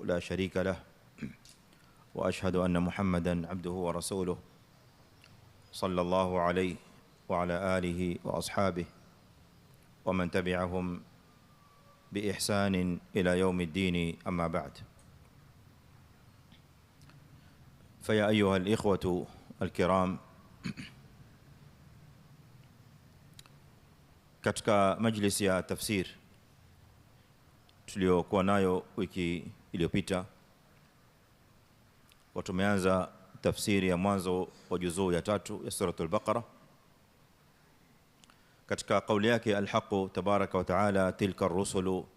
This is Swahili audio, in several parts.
لا شريك له وأشهد أن محمدًا عبده ورسوله صلى الله عليه وعلى آله وأصحابه ومن تبعهم بإحسان إلى يوم الدين. أما بعد، فيا أيها الإخوة الكرام، katika majlisi ya tafsir tuliokuwa nayo wiki iliyopita, tumeanza tafsiri ya mwanzo wa juzuu ya 3 ya suratul Baqara katika kauli yake al-Haqq tabaraka wa taala, tilka ar-rusulu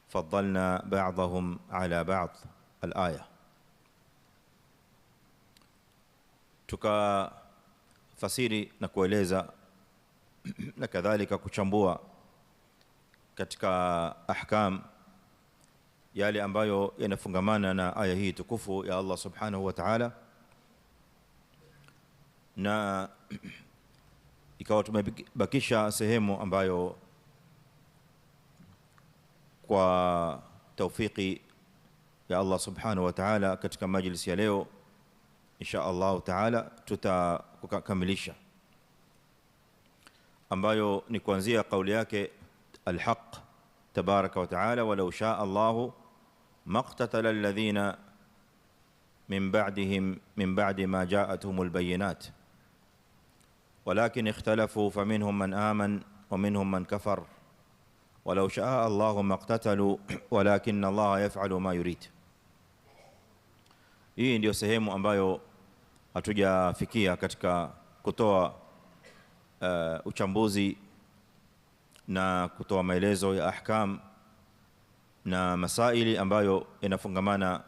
faddalna ba'dahum ala ba'd al-aya. Tukafasiri na kueleza na kadhalika kuchambua katika ahkam yale ambayo yanafungamana na aya hii tukufu ya Allah subhanahu wa ta'ala, na ikawa tumebakisha sehemu ambayo kwa taufiki ya Allah subhanahu wa ta'ala katika majlisi ya leo insha Allah ta'ala tutakamilisha, ambayo ni kuanzia kauli yake al-Haqq tabaraka wa ta'ala, walau shaa Allahu maqtatala alladhina min ba'dihim min ba'di ma ja'atuhumul bayyinat walakin ikhtalafu faminhum man aman wa minhum man kafar walau shaa Allahu maqtatalu walakinna Allaha yaf'alu ma yurid. Hii ndio sehemu ambayo hatujafikia katika kutoa uchambuzi na kutoa maelezo ya ahkam na masaili ambayo inafungamana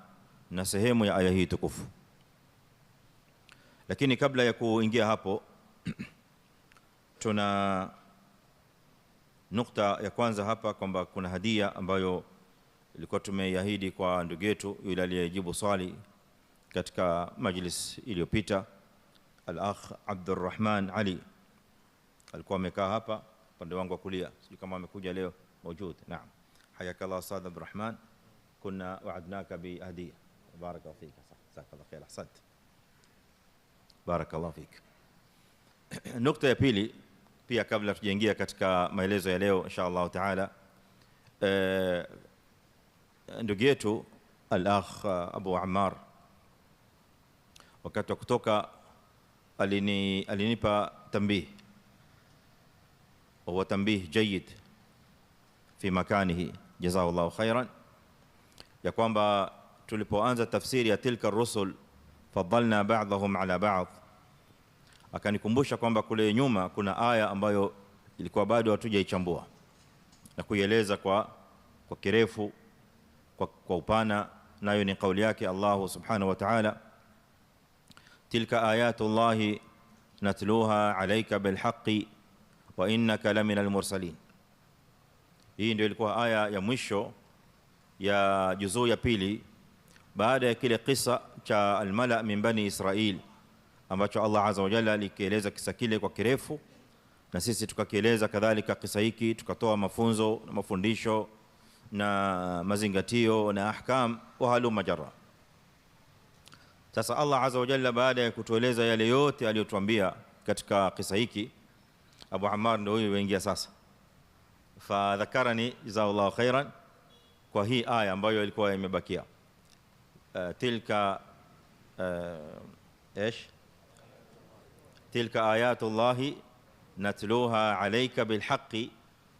na sehemu ya aya hii tukufu. Lakini kabla ya kuingia hapo tuna nukta ya kwanza hapa kwamba kuna hadia ambayo ilikuwa tumeiahidi kwa ndugu yetu yule aliyejibu swali katika majlis iliyopita, al-akh Abdurrahman Ali alikuwa amekaa hapa upande wangu wa kulia, sio kama amekuja leo. Mawjud, naam. Hayakallah Ustadh Abdurrahman, kunna wa'adnaka bi hadiya. Barakallahu fik, jazakallahu khair, ahsant, barakallahu fik. Nukta ya pili pia, kabla tujaingia katika maelezo ya leo insha Allah taala, ndugu yetu al-akh Abu Ammar wakati wa kutoka alinipa tambih, وهو تنبيه جيد في مكانه جزاه الله خيرا, ya kwamba tulipoanza tafsiri ya tilka ar-rusul faddalna ba'dahum ala ba'd, akanikumbusha kwamba kule nyuma kuna aya ambayo ilikuwa bado hatujaichambua na kuieleza kwa kirefu, kwa upana, nayo ni kauli yake Allah subhanahu wa ta'ala, tilka ayatullahi natluha alayka bilhaqqi wa innaka laminal mursalin. Hii ndio ilikuwa aya ya mwisho ya juzuu ya pili baada ya kile kisa cha al-mala min bani Israil ambacho Allah azza wa jalla alikieleza kisa kile kwa kirefu, na sisi tukakieleza kadhalika kisa hiki, tukatoa mafunzo na mafundisho na mazingatio na ahkam wa haluma jarra. Sasa Allah azza wa jalla baada ya kutueleza yale yote aliyotuambia katika kisa hiki, Abu Ammar ndio huyu wengia sasa, fadhakarani jazakallahu khairan kwa hii aya ambayo ilikuwa imebakia, tilka tilka ayatullahi natluha alayka bilhaqqi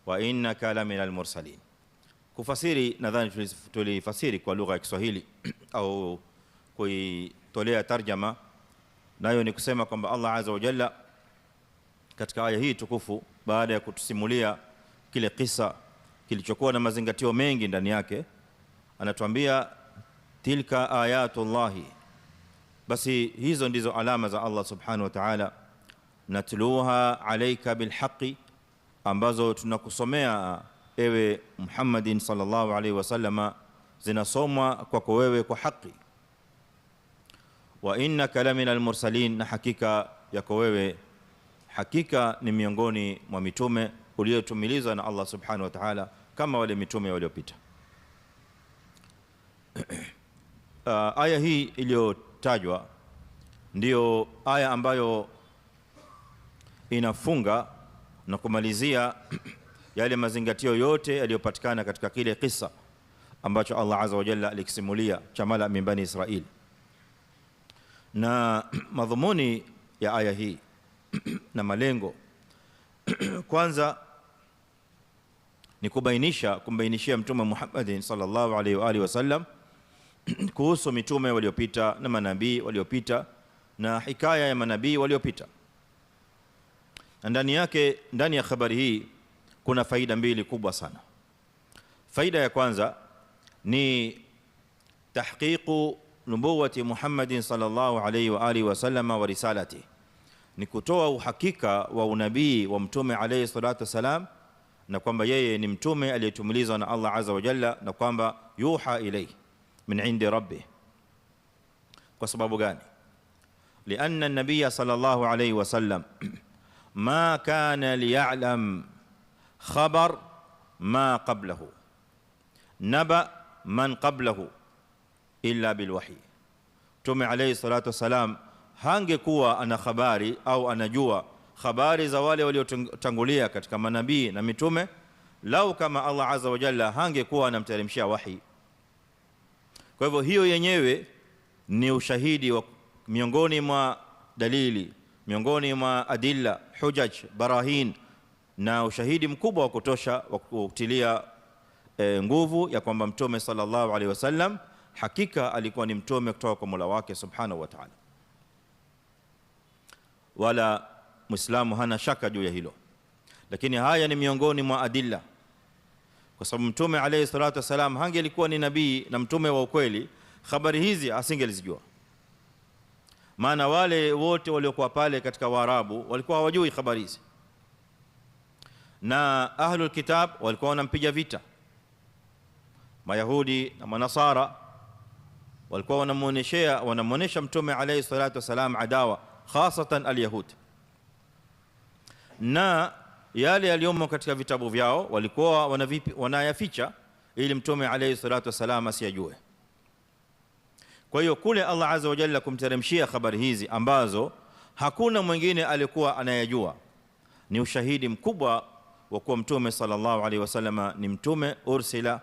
wa innaka laminal mursalin. Kufasiri, nadhani tulifasiri kwa lugha ya Kiswahili au kuitolea tarjama, nayo ni kusema kwamba Allah azza wa jalla katika aya hii tukufu, baada ya kutusimulia kile kisa kilichokuwa na mazingatio mengi ndani yake, anatuambia tilka ayatullahi, basi hizo ndizo alama za Allah subhanahu wa ta'ala, natluha alayka bilhaqqi, ambazo tunakusomea ewe Muhammadin sallallahu alayhi wasallama, zinasomwa kwako wewe kwa haki, wa innaka laminal mursalin, na hakika yako wewe hakika ni miongoni mwa mitume uliotumilizwa na Allah subhanahu wa ta'ala kama wale mitume waliopita. aya hii iliyotajwa ndio aya ambayo inafunga na kumalizia yale mazingatio yote yaliyopatikana katika kile kisa ambacho Allah azza wa jalla alikisimulia cha mala min bani Israil. Na madhumuni ya aya hii na malengo kwanza ni kumbainishia Mtume Muhammad sallallahu alaihi wa alihi wasallam kuhusu mitume waliopita na manabii waliopita na hikaya ya manabii waliopita. Ndani yake, ndani ya habari hii kuna faida mbili kubwa sana. Faida ya kwanza ni tahqiqu nubuwati Muhammadin sallallahu alaihi wa alihi wasallam wa risalati, ni kutoa uhakika wa unabii wa mtume alayhi salatu wasalam, na kwamba yeye ni mtume aliyetumilizwa na Allah azza wa jalla, na kwamba yuha ilayhi min indi rabbih. Kwa sababu gani? Lianna an-nabiy sallallahu alayhi wasallam ma kana liya'lam khabar ma qablahu naba man qablahu illa bilwahi. Mtume alayhi salatu wasalam hangekuwa ana habari au anajua habari za wale waliotangulia katika manabii na mitume lau kama Allah azza wa jalla hangekuwa anamteremshia wahi. Kwa hivyo hiyo yenyewe ni ushahidi wa miongoni mwa dalili, miongoni mwa adilla, hujaj, barahin, na ushahidi mkubwa wa kutosha wa kutilia nguvu ya kwamba mtume sallallahu alaihi wasallam hakika alikuwa ni mtume kutoka kwa Mola wake subhanahu wa ta'ala. Wala Muislamu hana shaka juu ya hilo, lakini haya ni miongoni mwa adilla, kwa sababu mtume alayhi salatu wasalam hangelikuwa ni nabii na mtume wa ukweli, habari hizi asingelizijua. Maana wale wote waliokuwa pale katika Waarabu walikuwa hawajui habari hizi, na ahlul kitab walikuwa wanampiga vita. Mayahudi na Manasara walikuwa wanamuonesha mtume alayhi salatu wasalam adawa, hasatan alyahud, na yale yaliyomo katika vitabu vyao walikuwa wanayaficha ili mtume alayhi salatu wasalam asiyajue. Kwa hiyo kule Allah azza wa jalla kumteremshia habari hizi ambazo hakuna mwingine alikuwa anayajua, ni ushahidi mkubwa wa kuwa mtume sallallahu alaihi wasallam ni mtume ursila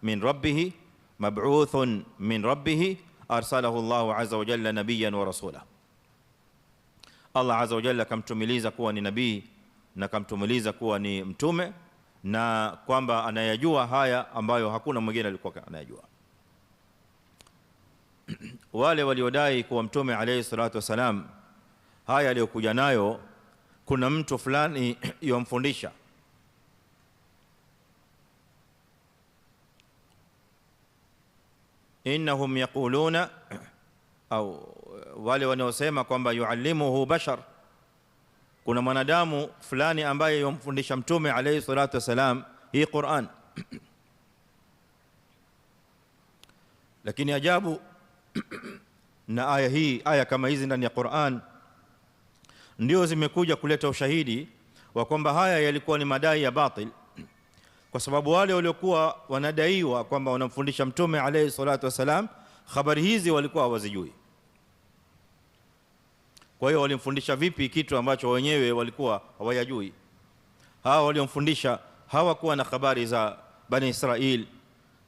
min rabbih, mab'uthun min rabbih, arsalahu Allah azza wa jalla nabiyyan wa rasula. Allah azza wa jalla kamtumiliza kuwa ni nabii na kamtumiliza kuwa ni mtume, na kwamba anayajua haya ambayo hakuna mwingine alikuwa anayajua. Wale waliodai kuwa mtume alayhi salatu wasalam haya aliyokuja nayo kuna mtu fulani yomfundisha, innahum yaquluna, au wale wanaosema kwamba yuallimuhu bashar, kuna mwanadamu fulani ambaye yomfundisha mtume alayhi salatu wasalam hii Qur'an. Lakini ajabu na aya kama hizi ndani ya Qur'an ndio zimekuja kuleta ushahidi wa kwamba haya yalikuwa ni madai ya batil, kwa sababu wale waliokuwa wanadaiwa kwamba wanamfundisha mtume alayhi salatu wasalam habari hizi walikuwa hawazijui. Kwa hiyo walimfundisha vipi kitu ambacho wenyewe walikuwa hawayajui? Hawa waliomfundisha hawakuwa na habari za Bani Israil,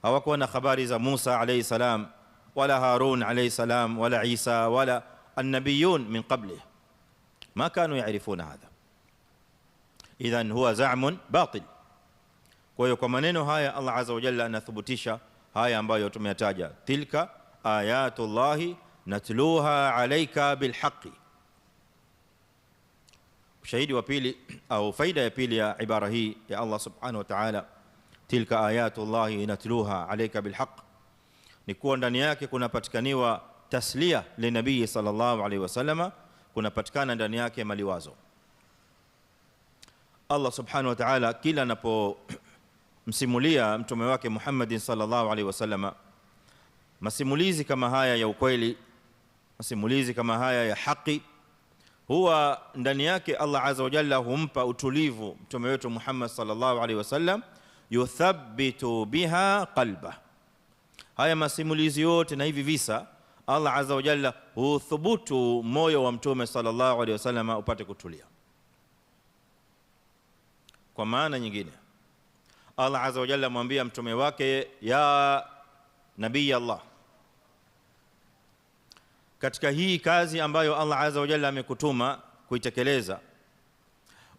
hawakuwa na habari za Musa alayhi salam wala Harun alayhi salam wala Isa wala an-nabiyun min qablihi, ma kanu yaarifuna hadha. Idhan huwa za'mun batil. Kwa hiyo kwa maneno haya Allah azza wa jalla anathibitisha haya ambayo tumeyataja, tilka ayatullahi natluha alayka bilhaqqi. Ushahidi wa pili au faida ya pili ya ibara hii ya Allah subhanahu wa ta'ala, tilka ayatullahi natluha alayka bilhaqq, ni kuwa ndani yake kunapatikaniwa taslia li nabii sallallahu alayhi wasallama, kunapatikana ndani yake maliwazo. Allah subhanahu wa ta'ala kila anapomsimulia mtume wake Muhammad sallallahu alayhi wasallama masimulizi kama haya ya ukweli, masimulizi kama haya ya haki, huwa ndani yake Allah azza wa jalla humpa utulivu mtume wetu Muhammad sallallahu alayhi wasallam, yuthabbitu biha qalba. haya masimulizi yote na hivi visa, Allah azza wa jalla huthubutu moyo wa mtume sallallahu alaihi wasallam upate kutulia. Kwa maana nyingine, Allah azza wa jalla amwambia mtume wake, ya nabii Allah, katika hii kazi ambayo Allah azza wa jalla amekutuma kuitekeleza,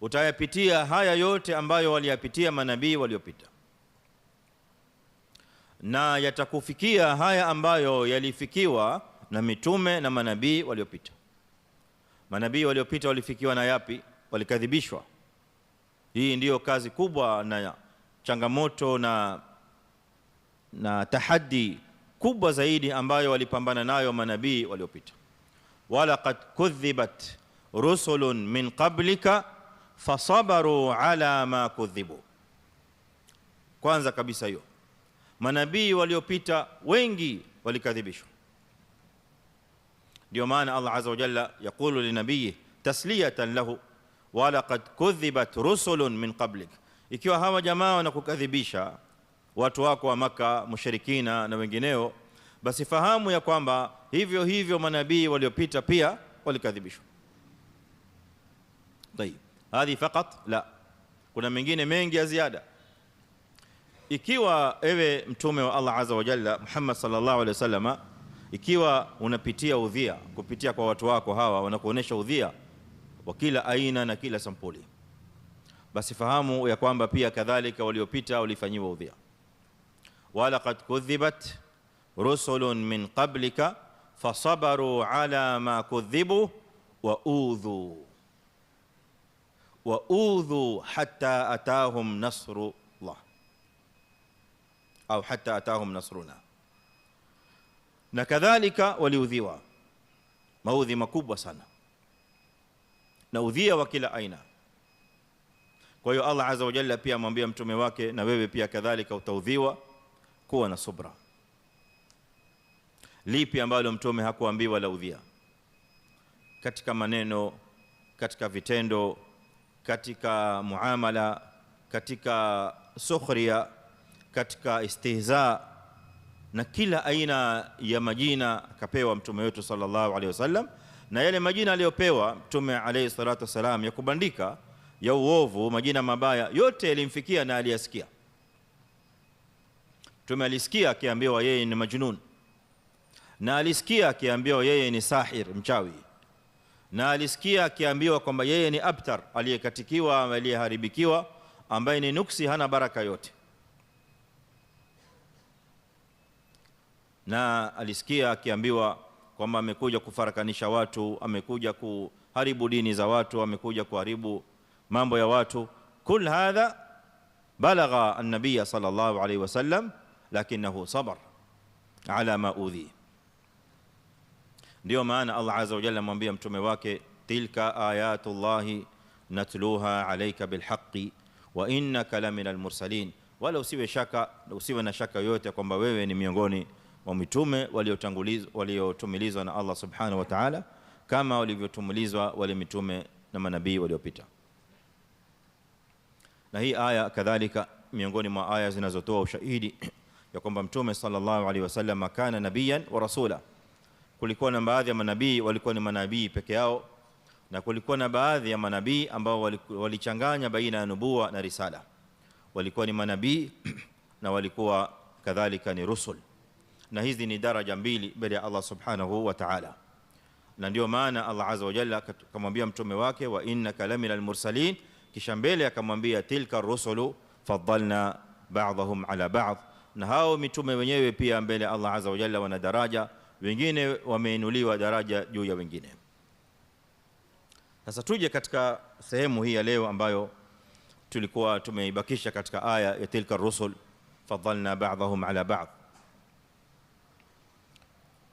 utayapitia haya yote ambayo waliyapitia manabii waliopita, na yatakufikia haya ambayo yalifikiwa na mitume na manabii waliopita. Manabii waliopita walifikiwa na yapi? Walikadhibishwa. Hii ndiyo kazi kubwa na changamoto na tahaddi kubwa zaidi ambayo walipambana nayo manabii waliopita. Walaqad kudhibat rusulun min qablika fasabaru ala ma kudhibu. Kwanza kabisa hiyo, manabii waliopita wengi walikadhibishwa. Ndio maana Allah azza wa jalla yakulu linabii tasliyatan lahu, walaqad kudhibat rusulun min qablik. Ikiwa hawa jamaa wanakukadhibisha, watu wako wa Maka, mushrikina na wengineo, basi fahamu ya kwamba hivyo hivyo manabii waliopita pia walikadhibishwa. Tayeb, hadi fakat la, kuna mengine mengi ya ziada. Ikiwa ewe mtume wa Allah azza wa jalla Muhammad sallallahu alaihi wasallam, ikiwa unapitia udhia kupitia kwa watu wako hawa, wanakuonesha udhia wa kila aina na kila sampuli, basi fahamu ya kwamba pia kadhalika waliopita walifanyiwa udhia. Walaqad kudhibat rusulun min qablika fasabaru ala ma kudhibu wa udhu hatta atahum nasrullah au hatta atahum nasruna. Na kadhalika waliudhiwa maudhi makubwa sana na udhia wa kila aina. Kwa hiyo Allah azza wa jalla pia amwambia mtume wake, na wewe pia kadhalika utaudhiwa, kuwa na subra. Lipi ambalo mtume hakuambiwa la udhia? Katika maneno, katika vitendo, katika muamala, katika sukhria, katika istihza, na kila aina ya majina akapewa mtume wetu sallallahu alaihi wasallam. Na yale majina aliyopewa mtume alayhi salatu wasalam ya kubandika, ya uovu, majina mabaya, yote yalimfikia na aliyasikia. Mtume alisikia akiambiwa yeye ni majnun, na alisikia akiambiwa yeye ni sahir, mchawi, na alisikia akiambiwa kwamba yeye ni abtar, aliyekatikiwa, aliyeharibikiwa, ambaye ni nuksi, hana baraka yote. Na alisikia akiambiwa kwamba amekuja kufarakanisha watu, amekuja kuharibu dini za watu, amekuja kuharibu mambo ya watu. Kul hadha balagha an-nabiy sallallahu alayhi wasallam, lakinahu sabar ala ma udhi. Ndio maana Allah azza wa jalla amwambia mtume wake, tilka ayatullahi natluha alayka bilhaqqi wa innaka laminal mursalin. Wala usiwe na shaka yote kwamba wewe ni miongoni wa mitume waliotumilizwa na Allah subhanahu wa ta'ala, kama walivyotumilizwa wale mitume na manabii waliopita. Na hii aya kadhalika miongoni mwa aya zinazotoa ushahidi ya kwamba mtume sallallahu alaihi wasallam kana nabiyan wa rasula. Kulikuwa na baadhi ya manabii walikuwa ni manabii peke yao, na kulikuwa na baadhi ya manabii ambao walichanganya baina ya nubuwa na risala. Walikuwa ni manabii na walikuwa kadhalika ni rusul, na hizi ni daraja mbili mbele ya Allah subhanahu wa ta'ala. Na ndio maana Allah azza wa jalla akamwambia mtume wake, wa innaka laminal mursalin, kisha mbele akamwambia tilka rusulu faddalna ba'dahum ala ba'd. Na hao mitume wenyewe pia mbele Allah azza wa jalla wana daraja, wengine wameinuliwa daraja juu ya wengine. Sasa tuje katika sehemu hii ya leo ambayo tulikuwa tumeibakisha katika aya ya tilka rusul faddalna ba'dahum ala ba'd.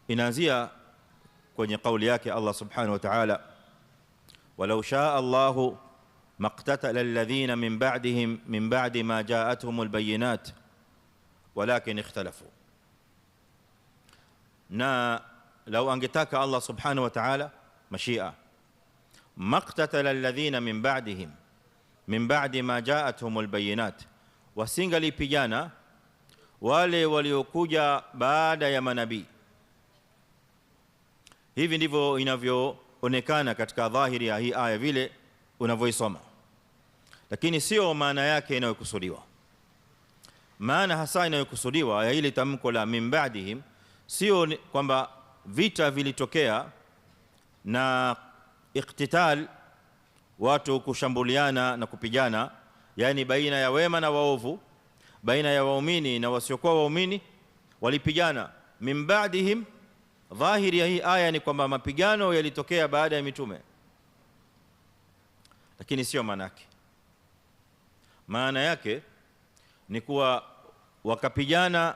Inaanzia kwenye kauli yake Allah subhanahu wa ta'ala, walau shaa Allahu maqtatala alladhina min ba'dihim min ba'di ma ja'atuhumul bayyinat walakin ikhtalafu. Na lau angetaka Allah subhanahu wa ta'ala mashia, maqtatala alladhina min ba'dihim min ba'di ma ja'atuhumul bayyinat, wasingalipigana wale waliokuja baada ya manabii. Hivi ndivyo inavyoonekana katika dhahiri ya hii aya vile unavyoisoma, lakini sio maana yake inayokusudiwa. Maana hasa inayokusudiwa ya hili tamko la min ba'dihim sio kwamba vita vilitokea na iktital, watu kushambuliana na kupigana, yani baina ya wema na waovu, baina ya waumini na wasiokuwa waumini, walipigana. Min ba'dihim, dhahiri ya hii aya ni kwamba mapigano yalitokea baada ya mitume, lakini sio maana yake. Maana yake ni kuwa wakapigana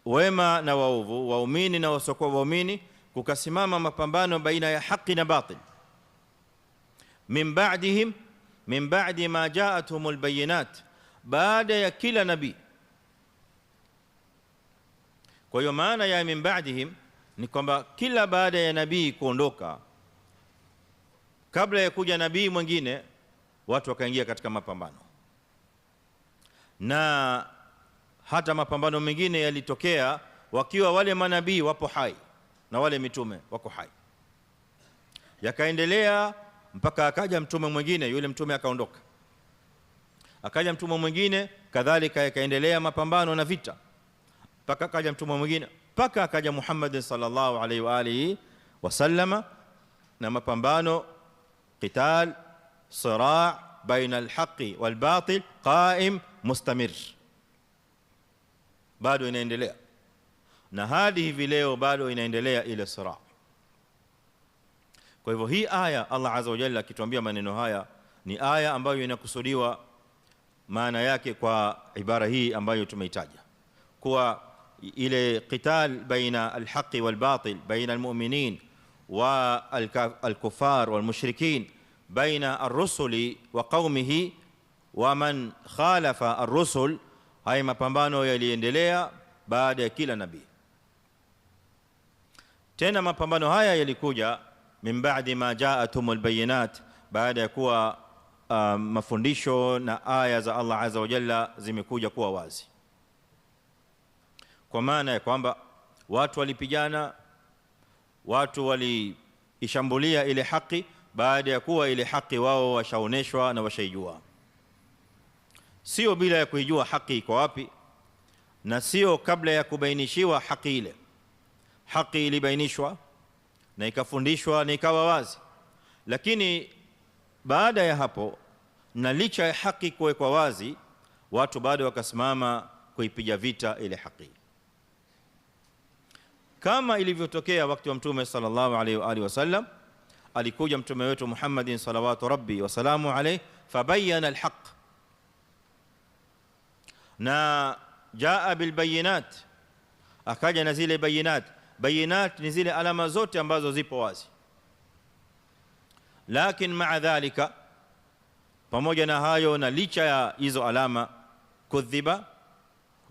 wema na waovu, waumini na wasiokuwa waumini, kukasimama mapambano baina ya haki na batil. Min ba'dihim, min ba'di ma ja'atuhumul bayinat, baada ya kila nabii. Kwa hiyo maana ya min ba'dihim ni kwamba kila baada ya nabii kuondoka, kabla ya kuja nabii mwingine, watu wakaingia katika mapambano, na hata mapambano mengine yalitokea wakiwa wale manabii wapo hai na wale mitume wako hai, yakaendelea mpaka akaja mtume mwingine, yule mtume akaondoka, akaja mtume mwingine, kadhalika yakaendelea mapambano na vita mpaka akaja mtume mwingine, mpaka akaja Muhammad sallallahu alaihi wa alihi wasallama, na mapambano, qital, siraa baina alhaqi walbatil qaim mustamir, bado inaendelea, na hadi hivi leo bado inaendelea ile siraa. Kwa hivyo hii aya, Allah azza wa jalla akituambia maneno haya, ni aya ambayo inakusudiwa maana yake kwa ibara hii ambayo tumeitaja, kuwa ile qital baina alhaqi walbatil, baina almu'minin wa alkufar walmushrikin, baina arrusuli wa qaumihi wa man khalafa arrusul. Haya mapambano yaliendelea baada ya kila nabii. Tena mapambano haya yalikuja min ba'di ma ja'atumul bayinat, baada ya kuwa mafundisho na aya za Allah azza wa jalla zimekuja kuwa wazi, kwa maana ya kwamba watu walipigana, watu waliishambulia ile haki baada ya kuwa ile haki wao washaoneshwa na washaijua, sio bila ya kuijua haki iko wapi, na sio kabla ya kubainishiwa haki ile. Haki ilibainishwa na ikafundishwa na ikawa wazi, lakini baada ya hapo, na licha ya haki kuwekwa wazi, watu bado wakasimama kuipiga vita ile haki, kama ilivyotokea wakati wa mtume sallallahu alaihi wa alihi wasallam. Alikuja mtume wetu Muhammadin salawatu rabbi wa salamu alayhi, fabayyana alhaq, na jaa bilbayinat, akaja na zile bayinat. Bayinat ni zile alama zote ambazo zipo wazi, lakini maa dhalika, pamoja na hayo na licha ya hizo alama, kudhiba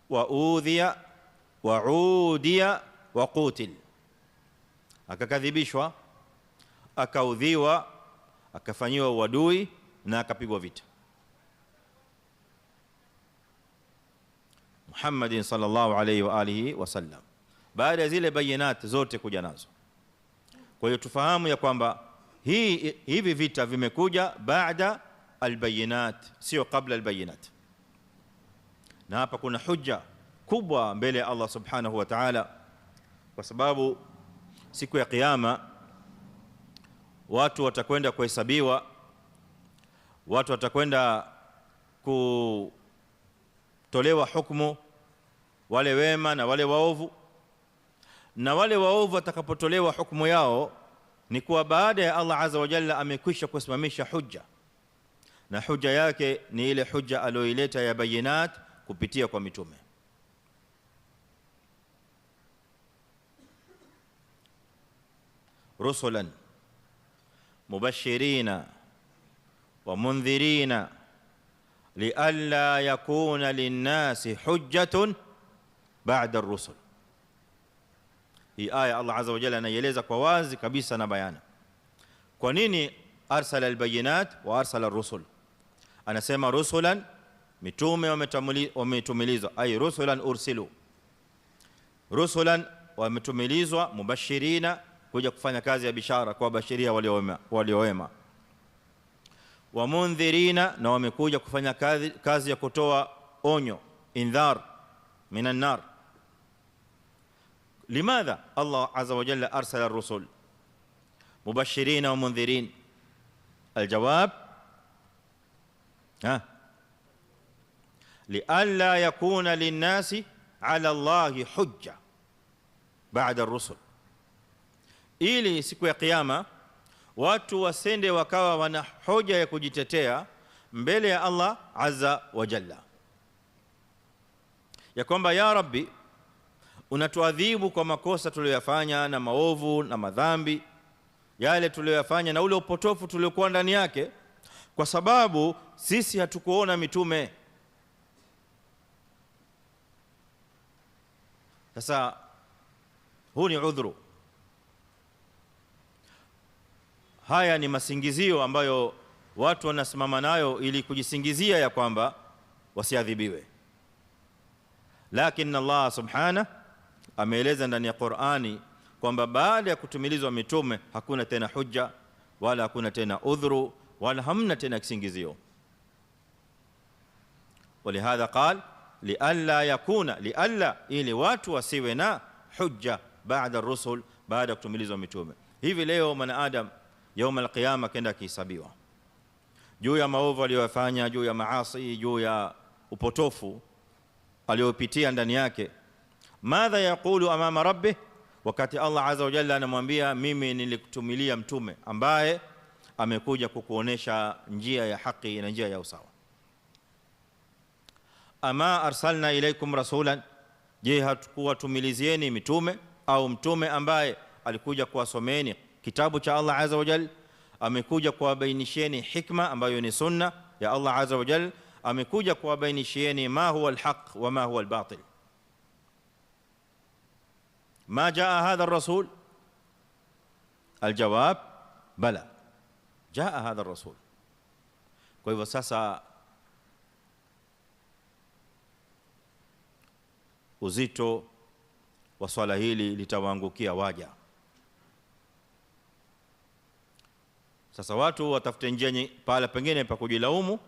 wa udhiya wa udiya wa qutil, akakadhibishwa, akaudhiwa, akafanyiwa uadui na akapigwa vita. Muhammadin sallallahu alayhi wa alihi wasallam, baada ya zile bayinat zote kuja nazo. Kwa hiyo tufahamu ya kwamba hivi vita vimekuja baada albayinat, sio kabla albayinat. Na hapa kuna hujja kubwa mbele ya Allah subhanahu wa ta'ala, kwa sababu siku ya kiyama watu watakwenda kuhesabiwa, watu watakwenda kutolewa hukumu, wale wema na wale waovu. Na wale waovu watakapotolewa hukumu yao ni kuwa baada ya Allah azza wa jalla amekwisha kusimamisha hujja, na hujja yake ni ile hujja aliyoileta ya bayinat kupitia kwa mitume. Rusulan mubashirina wa mundhirina lialla yakuna linnasi hujjatun ba'da ar-rusul. Hii aya Allah azza wa jalla anaieleza kwa wazi kabisa na bayana kwa nini arsala albayinat wa arsala ar-rusul. Anasema rusulan mitume wametumilizwa, ay rusulan ursilu, rusulan wametumilizwa, mubashirina, kuja kufanya kazi ya bishara kwa bashiria waliowema, wa mundhirina, na wamekuja kufanya kazi ya kutoa onyo, indhar minan nar. Limadha Allah azza wa jalla arsala ar-rusul mubashirina wa mundhirin? Aljawab lialla yakuna linnasi ala Allahi hujja baada ar-rusul, ili siku ya kiyama watu wasende wakawa wana hoja ya kujitetea mbele ya Allah azza wa jalla, ya kwamba ya Rabbi, unatuadhibu kwa makosa tuliyofanya na maovu na madhambi yale tuliyofanya na ule upotofu tuliokuwa ndani yake, kwa sababu sisi hatukuona mitume. Sasa huu ni udhuru. Haya ni masingizio ambayo watu wanasimama nayo ili kujisingizia ya kwamba wasiadhibiwe. Lakini Allah subhanahu ameeleza ndani ya Qur'ani kwamba baada ya kutumilizwa mitume hakuna tena hujja wala hakuna tena udhuru wala hamna tena kisingizio. Walihadha qal lialla yakuna, lialla, ili watu wasiwe na hujja baada ar-rusul, baada ya kutumilizwa mitume. Hivi leo mwanadamu يوم القيامه kenda kihesabiwa juu ya maovu aliyofanya, juu ya maasi, juu ya upotofu aliyopitia ndani yake. Madha yaqulu amama rabbih, wakati Allah azza wa jalla anamwambia mimi nilikutumilia mtume ambaye amekuja kukuonesha njia ya haki na njia ya usawa. Ama arsalna ilaykum rasulan, je, hatukuwatumilizieni mitume au mtume ambaye alikuja kuwasomeni kitabu cha Allah azza wa jalla, amekuja kuwabainisheni hikma ambayo ni sunna ya Allah azza wa jalla, amekuja kuwabainisheni ma huwa alhaq wa ma huwa albatil. ما جاء هذا الرسول؟ الجواب بلى، جاء هذا الرسول. Kwa hivyo sasa uzito wa swala hili litawaangukia waja. Sasa watu watafute njia pala pengine pa kujilaumu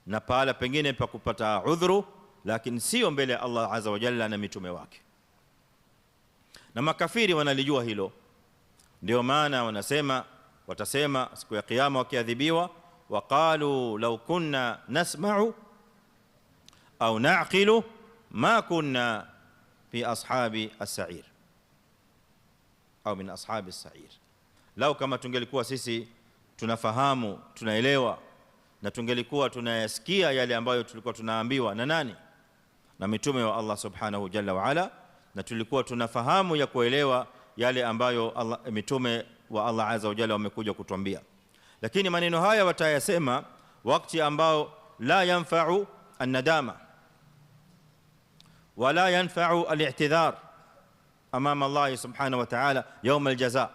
na pala pengine pa kupata udhuru, lakini sio mbele ya Allah azza wa jalla na mitume wake. Na makafiri wanalijua hilo, ndio maana watasema siku ya kiyama wakiadhibiwa, waqalu law kunna nasma'u au na'qilu ma kunna fi ashabi as-sa'ir au min ashabi as-sa'ir. Lau kama tungelikuwa sisi tunafahamu, tunaelewa, na tungelikuwa tunayasikia yale ambayo tulikuwa tunaambiwa na nani? Na mitume wa Allah subhanahu jalla wa ala, na tulikuwa tunafahamu ya kuelewa yale ambayo mitume wa Allah azza wa jalla wamekuja kutuambia. Lakini maneno haya watayasema wakati ambao la yanfa'u an-nadama wala yanfa'u al-i'tidhar amama Allah subhanahu wa ta'ala yawm al-jazaa.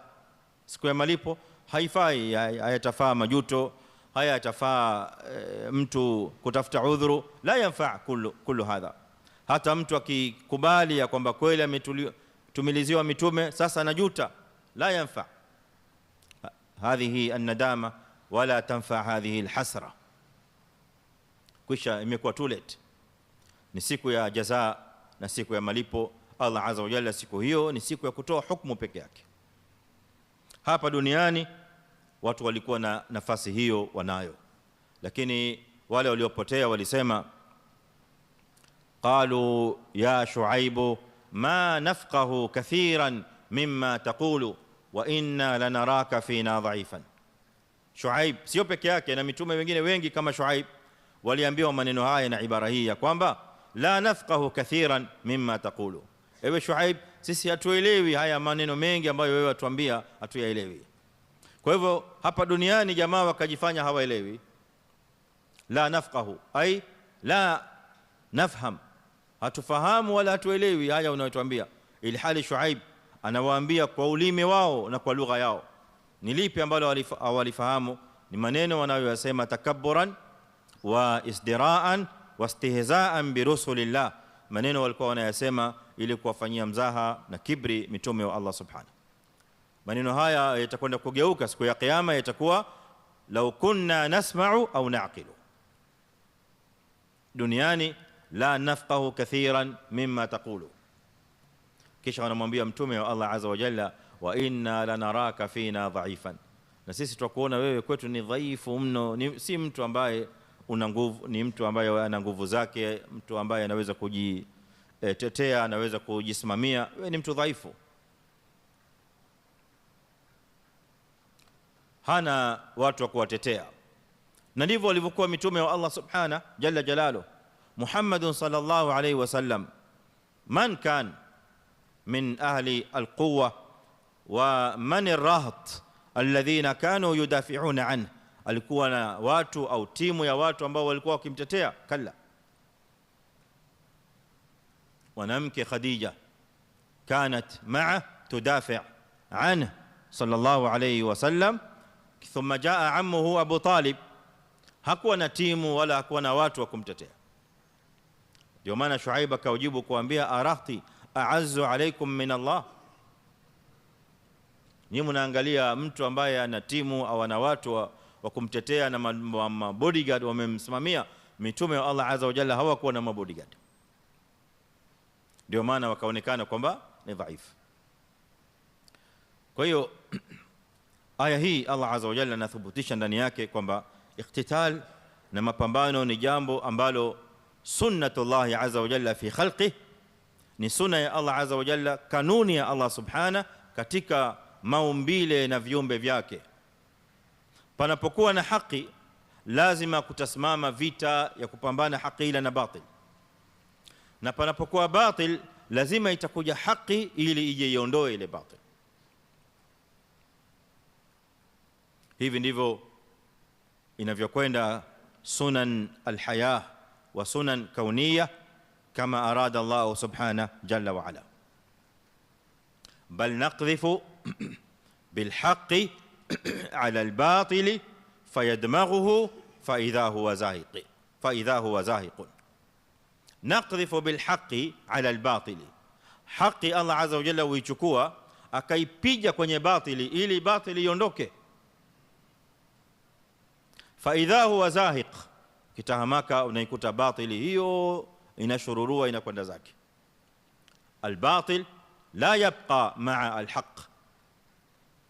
Siku ya malipo haifai, hayatafaa majuto, hayatafaa mtu kutafuta udhuru, la yanfa' kullu hadha. Hata mtu akikubali ya kwamba kweli ametumiliziwa mitume sasa anajuta, la yanfa' hadhihi an-nadama wala tanfa' hadhihi al-hasra. Kisha imekuwa too late. Ni siku ya jazaa na siku ya malipo. Allah azza wa jalla siku hiyo ni siku ya kutoa hukumu peke yake. Hapa duniani watu walikuwa na nafasi hiyo wanayo, lakini wale waliopotea walisema, qalu ya Shuaibu ma nafqahu kathiran mimma taqulu wa inna lanaraka fina dha'ifan. Shuaib sio peke yake, na mitume wengine wengi kama Shuaib waliambiwa maneno haya na ibara hii ya kwamba la nafqahu kathiran mimma taqulu, ewe Shuaib, sisi hatuelewi haya maneno mengi ambayo wewe watuambia, hatuyaelewi. Kwa hivyo hapa duniani jamaa wakajifanya hawaelewi. La nafqahu ay la nafham, hatufahamu wala hatuelewi haya unayotuambia. Ili hali Shuaib anawaambia kwa ulimi wao na kwa lugha yao. Ni lipi ambalo hawalifahamu? Ni maneno wanayoyasema takabburan wa isdiraan wastihza'an birusulillah, maneno walikuwa wanayasema ili kuwafanyia mzaha na kibri mitume wa Allah subhanahu. Maneno haya yatakwenda kugeuka siku ya kiyama, yatakuwa law kunna nasma'u au na'qilu. Duniani la nafqahu kathiran mimma taqulu. Kisha wanamwambia mtume wa Allah azza wa jalla, wa inna lanaraka fina dha'ifan, na sisi tutakuona wewe kwetu ni dhaifu mno, si mtu ambaye una nguvu, ni mtu ambaye ana nguvu zake, mtu ambaye anaweza kujitetea, anaweza kujisimamia. Wewe ni mtu dhaifu, hana watu wa kuwatetea. Na ndivyo walivyokuwa mitume wa Allah subhanahu jalla jalaluhu. Muhammadun sallallahu alayhi wasallam man kan min ahli alquwa wa man arraht alladhina kanu yudafi'una anhu, alikuwa na watu au timu ya watu ambao walikuwa wakimtetea? Kalla. Mwanamke Khadija kanat ma'a tudafi' anhu sallallahu alayhi wasallam. Thumma jaa ammuhu Abu Talib, hakuwa na timu wala hakuwa na watu wa kumtetea. Ndio maana Shuaib akaujibu kuambia, arahti a'azzu alaykum min Allah, ni mnaangalia mtu ambaye ana timu au ana watu wa kumtetea na mabodyguard wamemsimamia. Mitume wa Allah azza wa jalla hawakuwa na mabodyguard, ndio maana wakaonekana kwamba ni dhaifu. Kwa hiyo aya hii Allah azza wa jalla anathibitisha ndani yake kwamba iqtital na mapambano ni jambo ambalo sunnatullah azza wa jalla fi khalqi, ni sunna ya Allah azza wa jalla, kanuni ya Allah subhana katika maumbile na viumbe vyake. Panapokuwa na haki lazima kutasimama vita ya kupambana haki ila na batil, na panapokuwa batil lazima itakuja haki ili ije iondoe ile batil. Hivi ndivyo inavyokwenda sunan alhaya wa sunan kauniyya kama arada Allah subhanahu jalla wa ala. Bal naqdhifu bilhaqqi ala albatili fayadmaghuhu faidha huwa zahiqun. Naqdhifu bilhaqqi ala albatili, haki Allah azza wa jalla huichukua akaipiga kwenye batili ili batili iondoke. Faidha huwa zahiq, kitahamaka unaikuta batili hiyo inashururua inakwenda zake. Albatil la yabqa maa alhaq,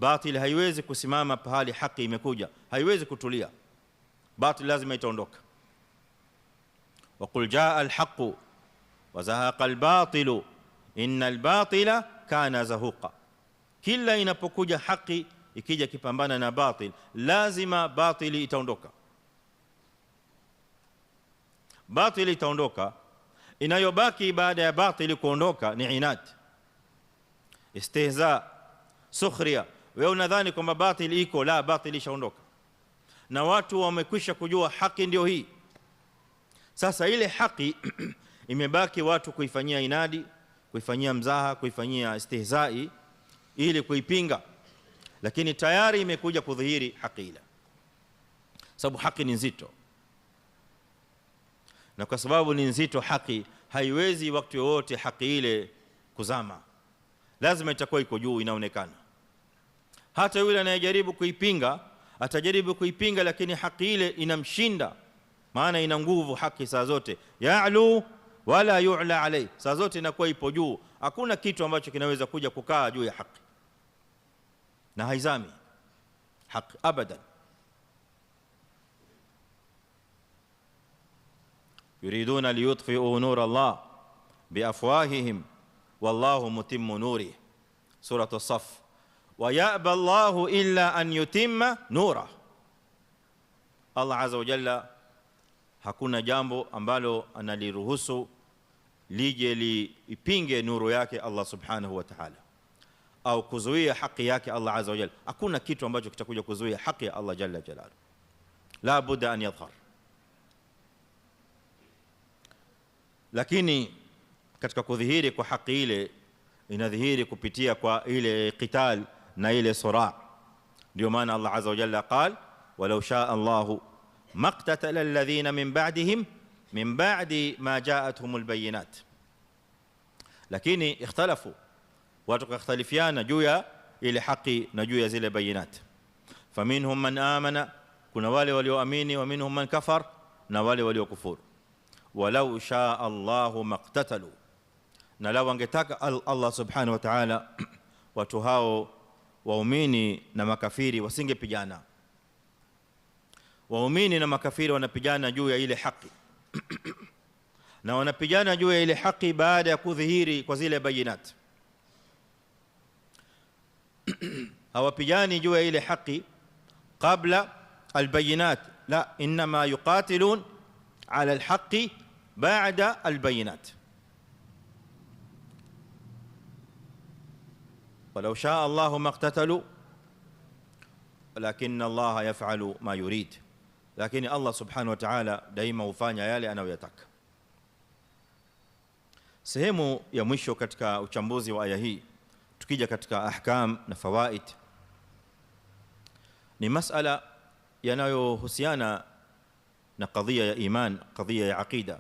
batil haiwezi kusimama pahali haki imekuja, haiwezi kutulia. Batil lazima itaondoka. Waqul jaa alhaqu wa zahaqa albatilu inna albatila kana zahuqa. Kila inapokuja haki ikija kipambana na batil, lazima batili itaondoka. Batili itaondoka, inayobaki baada ya batili kuondoka ni inad, istihza, sukhria. Wewe unadhani kwamba batili iko, la, batili ishaondoka na watu wamekwisha kujua haki ndio hii. Sasa ile haki imebaki watu kuifanyia inadi, kuifanyia mzaha, kuifanyia istihzai ili kuipinga, lakini tayari imekuja kudhihiri haki ile, sababu haki ni nzito. Na kwa sababu ni nzito haki, haiwezi wakati wote haki ile kuzama, lazima itakuwa iko juu, inaonekana. Hata yule anayejaribu kuipinga atajaribu kuipinga, lakini haki ile inamshinda, maana ina nguvu haki saa zote. Ya'lu wala yu'la alayhi, saa zote inakuwa ipo juu. Hakuna kitu ambacho kinaweza kuja kukaa juu ya haki, na haizami haki abadan. yuriduna liyutfi'u nur Allah biafwahihim wallahu mutimmu nurihi, surah as-Saff. Wa ya'ba Allahu illa an yutimma nurah. Allah azza wa jalla hakuna jambo ambalo analiruhusu lije liipinge nuru yake Allah subhanahu wa ta'ala, au kuzuia haki yake Allah azza wa jalla. Hakuna kitu ambacho kitakuja kuzuia haki ya Allah jalla jalaluhu, la budda an yadhhar. Lakini katika kudhihiri kwa haki ile inadhihiri kupitia kwa ile qital na ile sura. Ndio maana Allah azza wa jalla qala, walau shaa Allahu maqtatala alladhina min ba'dihim min ba'di ma ja'atuhumul bayinat, lakini ikhtalafu, watu kakhtalifiana juu ya ile haki na juu ya zile bayinat. Faminhum man amana, kuna wale walioamini, wa minhum man kafar, na wale waliokufuru. Walau shaa Allahu maqtatalu, na lau angetaka Allah subhanahu wa ta'ala watu hao waumini na makafiri wasingepigana. Waumini na makafiri wanapigana juu ya ile haki na wanapigana juu ya ile haki baada ya kudhihiri kwa zile bayinat. hawapigani juu ya ile haki qabla albayinat, la, inma yuqatilun ala alhaqi ba'da albayinat. ولو شاء الله ما اقتتلوا ولكن الله يفعل ما يريد, lakini Allah subhanahu wa ta'ala daima hufanya yale anayoyataka. Sehemu ya mwisho katika uchambuzi wa aya hii, tukija katika ahkam na fawaid, ni masala yanayohusiana na kadhia ya iman, kadhia ya aqida,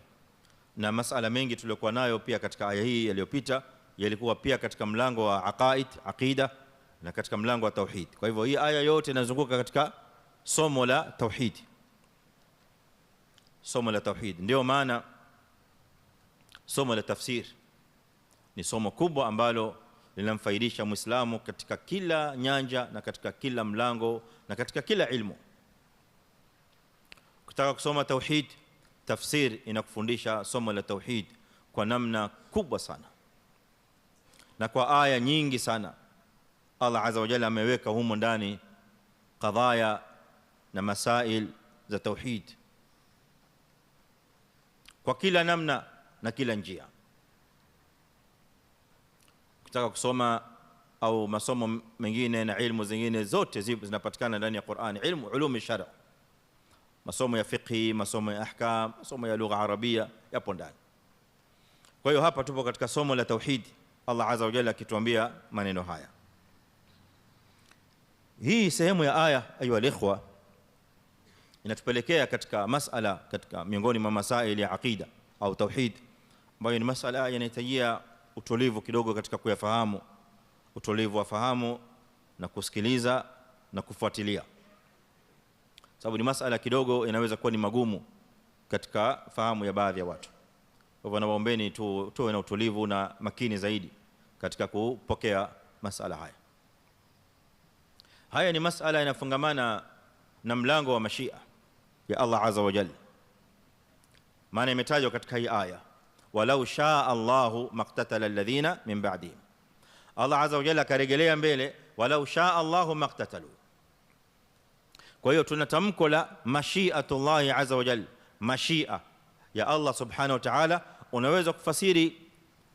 na masala mengi tuliokuwa nayo pia katika aya hii yaliyopita yalikuwa pia katika mlango wa aqaid, aqida, na katika mlango wa tauhid. Kwa hivyo hii aya yote inazunguka katika somo la tauhid, somo la tauhid. Ndio maana somo la tafsir ni somo kubwa ambalo linamfaidisha Muislamu katika kila nyanja na katika kila mlango na katika kila ilmu. Ukitaka kusoma tauhid, tafsir inakufundisha somo la tauhid kwa namna kubwa sana na kwa aya nyingi sana. Allah azza wa jalla ameweka humo ndani qadaya na masail za tauhid kwa kila namna na kila njia. Ukitaka kusoma au masomo mengine na ilmu zingine zote zinapatikana ndani ya Qur'an. Ilmu ulum ash-shar', masomo ya fiqhi, masomo ya ahkam, masomo ya lugha arabia yapo ndani. Kwa hiyo hapa tupo katika somo la tauhid, Allah azza wa jalla akituambia maneno haya. Hii sehemu ya aya, ayu alikhwa, inatupelekea katika masala, katika miongoni mwa masaili ya aqida au tauhid, ambayo ni masala yanahitajia utulivu kidogo katika kuyafahamu, utulivu wa fahamu na kusikiliza na kufuatilia, sababu ni masala kidogo inaweza kuwa ni magumu katika fahamu ya baadhi ya watu. Kwa hivyo nawaombeni tuwe na utulivu na makini zaidi katika kupokea masala haya. Haya ni masala yanafungamana na mlango wa mashia ya Allah azza wa jalla, maana imetajwa katika hii aya, walau shaa Allahu maqtatala alladhina min ba'dihim. Allah azza wa jalla karejelea mbele, walau shaa Allahu maqtatalu. Kwa hiyo tuna tamko la mashiatullahi azza wa jalla, mashia ya Allah subhanahu wa ta'ala. Unaweza kufasiri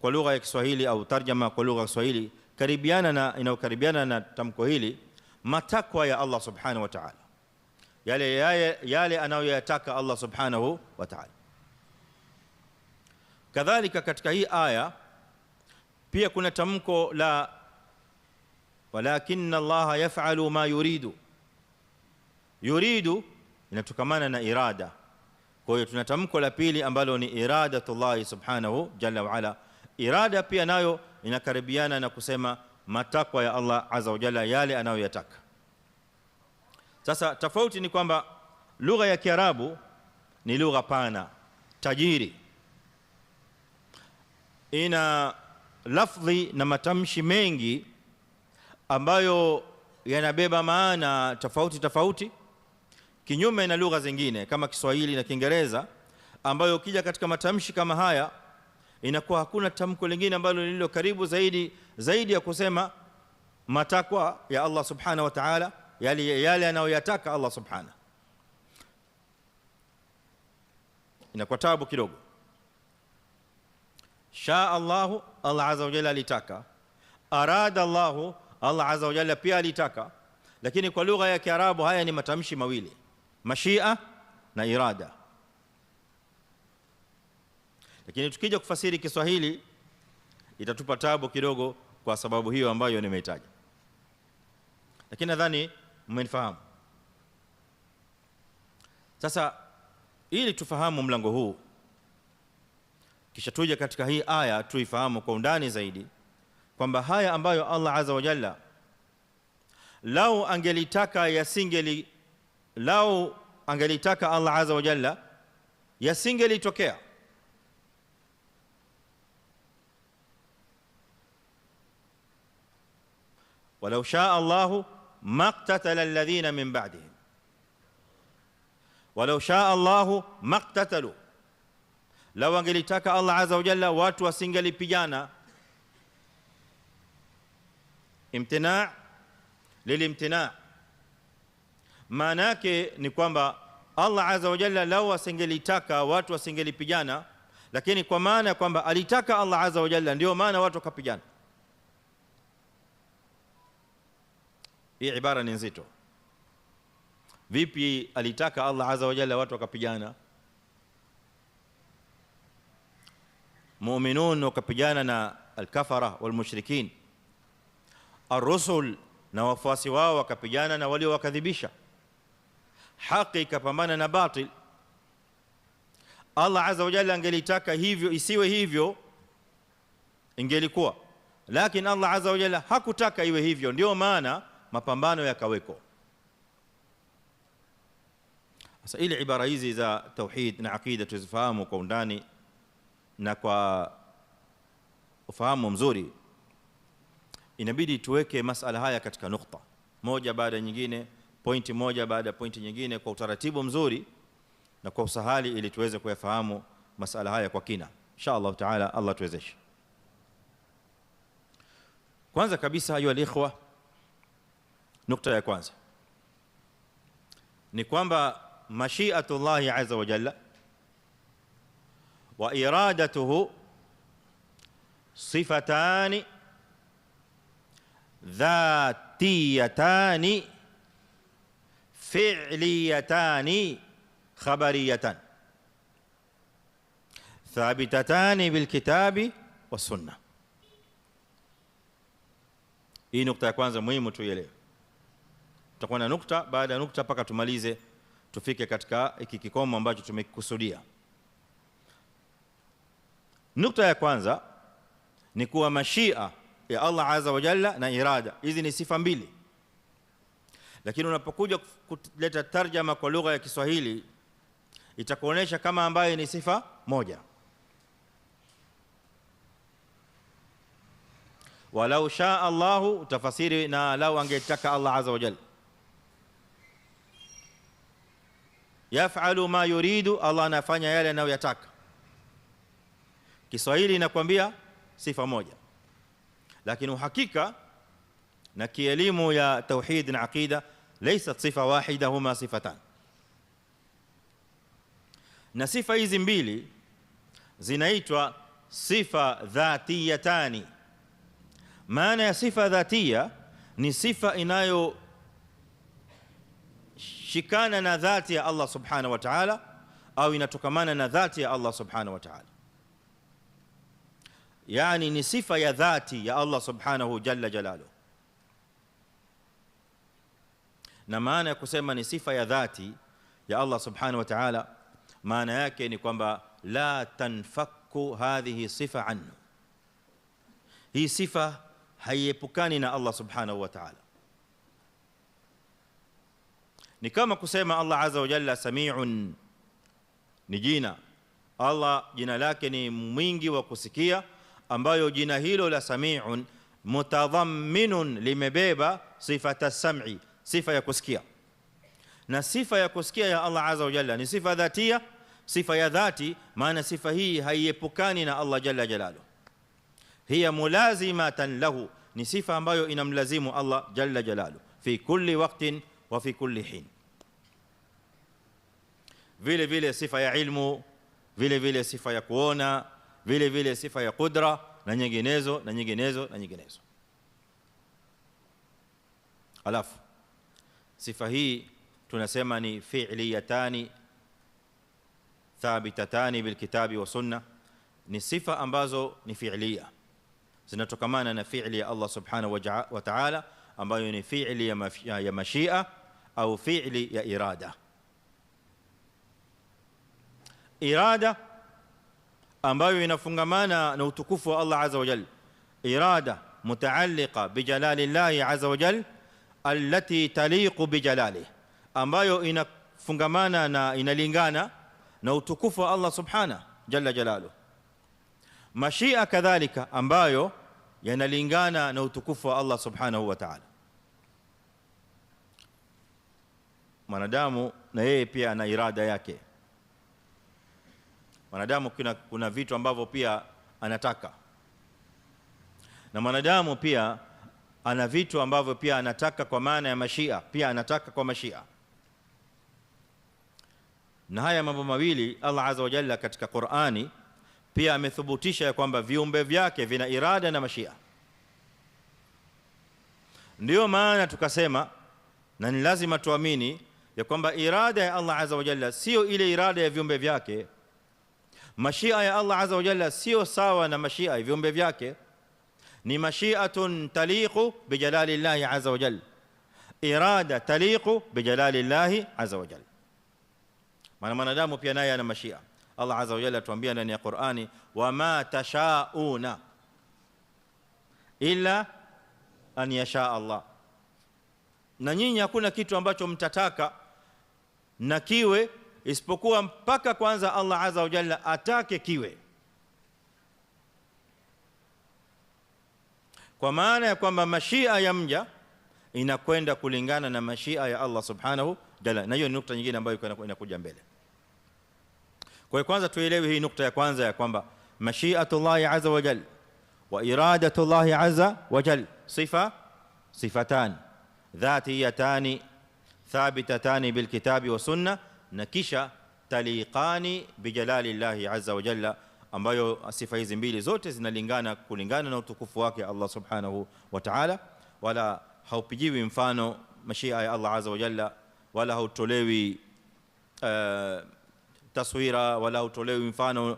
kwa lugha ya Kiswahili au tarjama kwa lugha ya Kiswahili karibiana na inayokaribiana na tamko hili, matakwa ya Allah subhanahu wa ta'ala, yale anayoyataka Allah subhanahu wa ta'ala. Kadhalika katika hii aya pia kuna tamko la walakinna Allah yaf'alu ma yuridu. Yuridu inatokamana na irada. Kwa hiyo tuna tamko la pili ambalo ni iradatullah subhanahu jalla wa ala. Irada pia nayo inakaribiana na kusema matakwa ya Allah azza wa jalla, yale anayoyataka. Sasa tofauti ni kwamba lugha ya Kiarabu ni lugha pana, tajiri, ina lafdhi na matamshi mengi ambayo yanabeba maana tofauti tofauti, kinyume na lugha zingine kama Kiswahili na Kiingereza, ambayo ukija katika matamshi kama haya inakuwa hakuna tamko lingine ambalo lililo karibu zaidi ya kusema matakwa ya Allah subhanahu wa ta'ala, yale anayoyataka Allah subhanahu. Inakuwa tabu kidogo. Shaa Allahu, Allah azza wa jalla alitaka. Arada Allahu, Allah azza wa jalla pia alitaka. Lakini kwa lugha ya Kiarabu haya ni matamshi mawili, mashia na irada. Lakini tukija kufasiri Kiswahili itatupa tabu kidogo kwa sababu hiyo ambayo nimeitaja. Lakini nadhani mmenifahamu. Sasa ili tufahamu mlango huu kisha tuje katika hii aya tuifahamu kwa undani zaidi kwamba haya ambayo Allah azza wa jalla lau angelitaka Allah azza wa jalla yasingelitokea. walau shaa Allahu maqtatala alladhina min ba'dihim, walau shaa Allahu maqtatalu, lau angelitaka Allah azza wa jalla watu wasingelipigana. Imtina' lilimtina', maana yake ni kwamba Allah azza wa jalla lau asingelitaka watu wasingelipigana, lakini kwa maana kwamba alitaka Allah azza wa jalla ndio maana watu wakapigana. Hii ibara ni nzito. Vipi alitaka Allah azza wa jalla watu wakapigana? Mu'minun wakapigana na al-kafara wal-mushrikin, ar-rusul na wafuasi wao wakapigana na walio wakadhibisha, haki ikapambana na batil. Allah azza wa jalla angelitaka hivyo isiwe hivyo ingelikuwa, lakini Allah azza wa jalla hakutaka iwe hivyo, ndio maana mapambano yakaweko. Sasa ile ibara hizi za tauhid na aqida tuzifahamu kwa undani na kwa ufahamu mzuri, inabidi tuweke masala haya katika nukta moja baada ya nyingine, pointi moja baada ya pointi nyingine, kwa utaratibu mzuri na kwa usahali, ili tuweze kuyafahamu masala haya kwa kina insha Allah taala. Allah tuwezeshe. Kwanza kabisa, ayu alikhwa, nukta ya kwanza ni kwamba mashi'atullahi azza wa jalla wa iradatuhu sifatani dhatiyatani fi'liyatani khabariyatan thabitatani bilkitabi wassunnah. Hii nukta ya kwanza muhimu tuielewe. Tutakuwa na nukta baada ya nukta mpaka tumalize, tufike katika hiki kikomo ambacho tumekusudia. Nukta ya kwanza ni kuwa mashia ya Allah azza wa jalla na irada, hizi ni sifa mbili, lakini unapokuja kuleta tarjama kwa lugha ya Kiswahili itakuonesha kama ambaye ni sifa moja. Walau shaa Allahu, tafasiri na lau angetaka Allah azza wa jalla, yaf'alu ma yuridu, Allah anafanya yale anayoyataka. Kiswahili inakwambia sifa moja, lakini uhakika na kielimu ya tauhid na aqida laysat sifa wahida, huma sifatan. Na sifa hizi mbili zinaitwa sifa dhatiyatani. Maana ya sifa dhatia ni sifa inayo shikana na dhati ya Allah subhanahu wa ta'ala, au inatokamana na dhati ya Allah subhanahu wa ta'ala. Yani ni sifa ya dhati ya Allah subhanahu jalla jalaluhu. Na maana ya kusema ni sifa ya dhati ya Allah subhanahu wa ta'ala, maana yake ni kwamba la tanfakku hadhihi sifa anhu, hii sifa haiepukani na Allah subhanahu wa ta'ala. Ni kama kusema Allah azza wa jalla sami'un ni jina. Allah jina lake ni mwingi wa kusikia, ambayo jina hilo la sami'un mutadhamminun, limebeba sifata sam'i, sifa ya kusikia. Na sifa ya kusikia ya Allah azza wa jalla ni sifa dhatia, sifa ya dhati. Maana sifa hii haiepukani na Allah jalla jalaluhu, hiya mulazimatan lahu, ni sifa ambayo inamlazimu Allah jalla jalaluhu fi kulli waqtin wa fi kulli hin. Vile vile sifa ya ilmu, vile vile sifa ya kuona, vile vile sifa ya qudra na nyinginezo na nyinginezo na nyinginezo. Alafu sifa hii tunasema ni fi'liyatani thabitatani bilkitabi wa sunna, ni sifa ambazo ni fi'liya, zinatokamana na fi'li ya Allah subhanahu wa ta'ala, ambayo ni fi'li ya mashia au fi'li ya irada. Irada ambayo inafungamana na utukufu wa Allah azza wa jalla, irada mutaalliqa bijalali Allah azza wa jalla allati taliqu bijalalihi, ambayo inafungamana na inalingana na utukufu wa Allah subhanahu jalla jalaluhu. Mashia kadhalika ambayo yanalingana na utukufu wa Allah subhanahu wa ta'ala. Mwanadamu na yeye pia ana irada yake. Mwanadamu kuna vitu ambavyo pia anataka, na mwanadamu pia ana vitu ambavyo pia anataka kwa maana ya mashia, pia anataka kwa mashia. Na haya mambo mawili Allah azza wa jalla katika Qur'ani pia amethibitisha ya kwamba viumbe vyake vina irada na mashia. Ndio maana tukasema na ni lazima tuamini ya kwamba irada ya Allah azza wa jalla sio ile irada ya viumbe vyake. Mashia ya Allah azza wa jalla sio sawa na mashia ya viumbe vyake. Ni mashiatun taliqu bijalali Allah azza wa jalla, irada taliqu bijalali Allah azza wa jalla. Maana mwanadamu pia naye ana mashia. Allah azza wa jalla atuambia ndani ya Qur'ani, wama tashauna illa an yasha Allah, na nyinyi hakuna kitu ambacho mtataka na kiwe isipokuwa mpaka kwanza Allah azza wa jalla atake kiwe. Kwa maana ya kwamba mashia ya mja inakwenda kulingana na mashia ya Allah subhanahu jalla, na hiyo ni nukta nyingine ambayo inakuja mbele. Kwa hiyo kwanza tuelewe hii nukta ya kwanza ya kwamba mashiatullah azza wa jalla wa iradatullah azza wa jalla sifatan dhatiyatan thabitatan bilkitabi wa sunna, na kisha taliqani bijalali Allah azza wa jalla, ambayo sifa hizi mbili zote zinalingana kulingana na utukufu wake Allah subhanahu wa ta'ala. Wala haupigiwi mfano mashia ya Allah azza wa jalla, wala hautolewi taswira, wala hautolewi mfano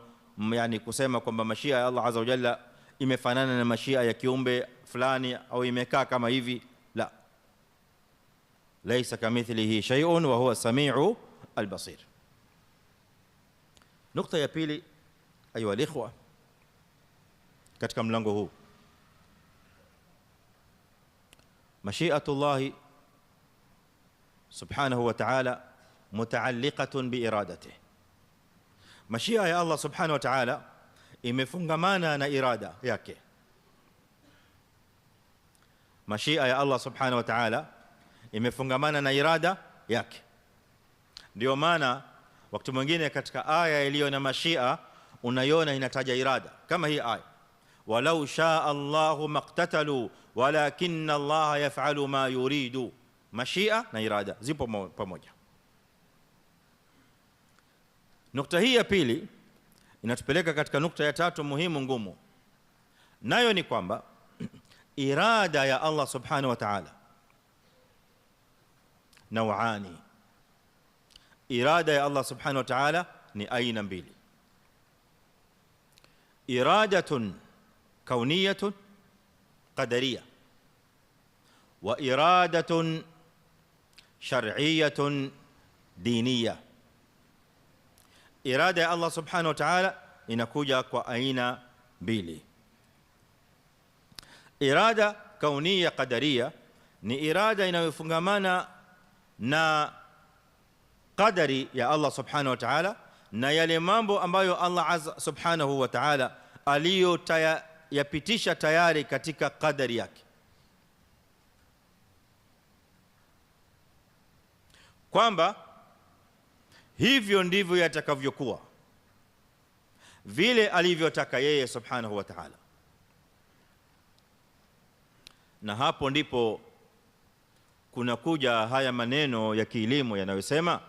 yani kusema kwamba mashia ya Allah azza wa jalla imefanana na mashia ya kiumbe fulani au imekaa kama hivi. La, laysa kamithlihi shay'un wa huwa samiu albasir. Nukta ya pili, ayuha alikhwa, katika mlango huu, mashiatullah subhanahu wa ta'ala mutaalliqatun biiradatihi. Mashia ya Allah subhanahu wa ta'ala imefungamana na irada yake. Mashia ya Allah subhanahu wa ta'ala imefungamana na irada yake. Ndio maana wakati mwingine katika aya iliyo na mashia unaiona inataja irada, kama hii aya, walau shaa Allahu maqtatalu walakinna Allaha yaf'alu ma yuridu. Mashia na irada zipo pamoja. Nukta hii ya pili inatupeleka katika nukta ya tatu muhimu ngumu, nayo ni kwamba irada ya Allah subhanahu wa ta'ala naw'ani. Irada ya Allah subhanahu wa ta'ala ni aina mbili: iradatun kauniyatun qadariyah wa iradatun shar'iyyatun diniyah. Irada ya Allah subhanahu wa ta'ala inakuja kwa aina mbili. Irada kauniya qadariya ni irada inayofungamana na qadari ya Allah subhanahu wa ta'ala, na yale mambo ambayo Allah subhanahu wa ta'ala aliyoyapitisha tayari katika qadari yake, kwamba hivyo ndivyo yatakavyokuwa vile alivyotaka yeye subhanahu wa ta'ala. Na hapo ndipo kunakuja haya maneno ya kielimu yanayosema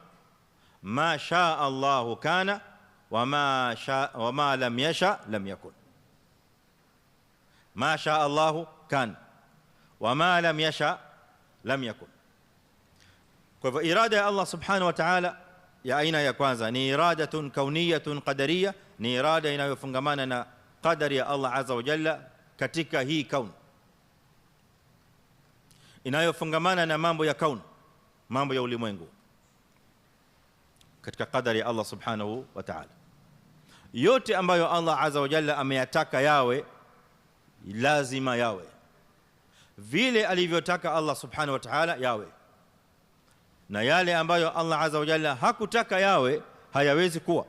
ma shaa Allahu kana wa ma lam yasha lam yakun. Ma shaa Allahu kana wa ma lam yasha lam yakun. Kwa hivyo irada ya Allah subhanahu wa ta'ala ya aina ya kwanza ni iradatun kauniyatun qadariyah, ni irada inayofungamana na qadari ya Allah azza wa jalla katika hii kaun, inayofungamana na mambo ya kaun, mambo ya ulimwengu katika qadari ya Allah subhanahu wa ta'ala. yote ambayo Allah azza wa jalla ameyataka yawe lazima yawe vile alivyotaka Allah subhanahu wa ta'ala yawe, na yale ambayo Allah azza wa jalla hakutaka yawe hayawezi kuwa,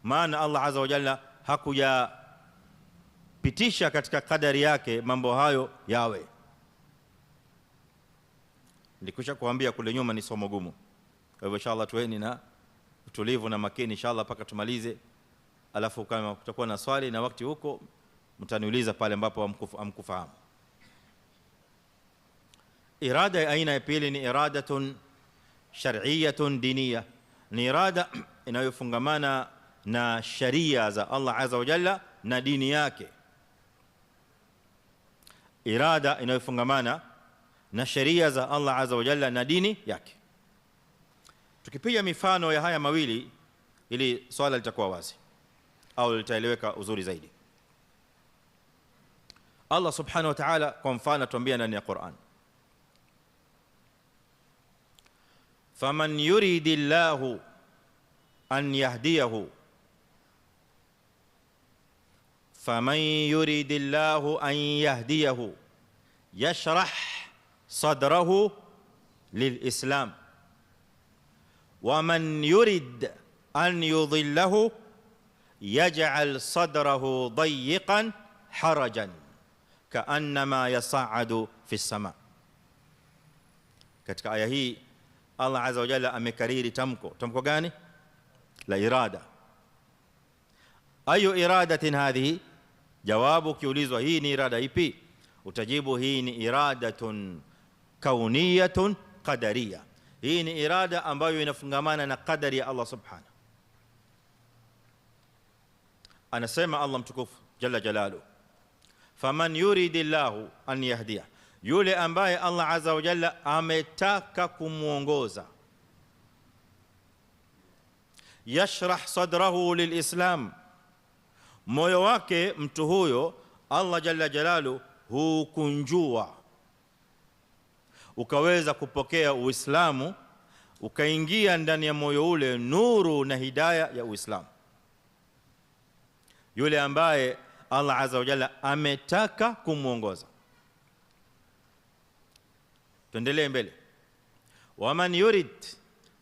maana Allah azza wa jalla hakuyapitisha katika kadari yake mambo hayo yawe. Nilikwisha kuambia kule nyuma ni somo gumu, kwa hivyo inshallah tuweni na utulivu na makini inshallah mpaka tumalize, alafu kama kutakuwa na swali na wakati huko mtaniuliza pale ambapo hamkufahamu. Irada ya aina ya pili ni iradatun shar'iyyatun diniyya, ni irada inayofungamana na sharia za Allah azza wa jalla na dini yake. Irada inayofungamana na sharia za Allah azza wa jalla na dini yake. Tukipiga mifano ya haya mawili ili swala litakuwa wazi au litaeleweka uzuri zaidi. Allah subhanahu wa ta'ala kwa mfano atuambia ndani ya Qur'an, faman yuridillahu an yahdiyahu faman yuridillahu an yahdiyahu yashrah sadrahu lilislam waman yurid an yudhillahu yaj'al sadrahu dayiqan harajan kaannama yas'adu fi as-sama. Katika aya hii Allah azza wa jalla amekariri tamko gani? La irada. Ayu iradatin hadhihi? Jawabu kiulizwa hii ni irada ipi, utajibu hii ni iradatun kauniyatun qadariyya. Hii ni irada ambayo inafungamana na qadari ya Allah subhanahu. Anasema Allah mtukufu jalla jalaluhu, faman yuridillahu an yahdiya, yule ambaye Allah azza wa jalla ametaka kumuongoza, yashrah sadrahu lilislam, moyo wake mtu huyo Allah jalla jalalu hukunjua ukaweza kupokea Uislamu, ukaingia ndani ya moyo ule nuru na hidayah ya Uislamu. Yule ambaye Allah azza wa jalla ametaka kumuongoza. Tuendelee mbele. Waman yurid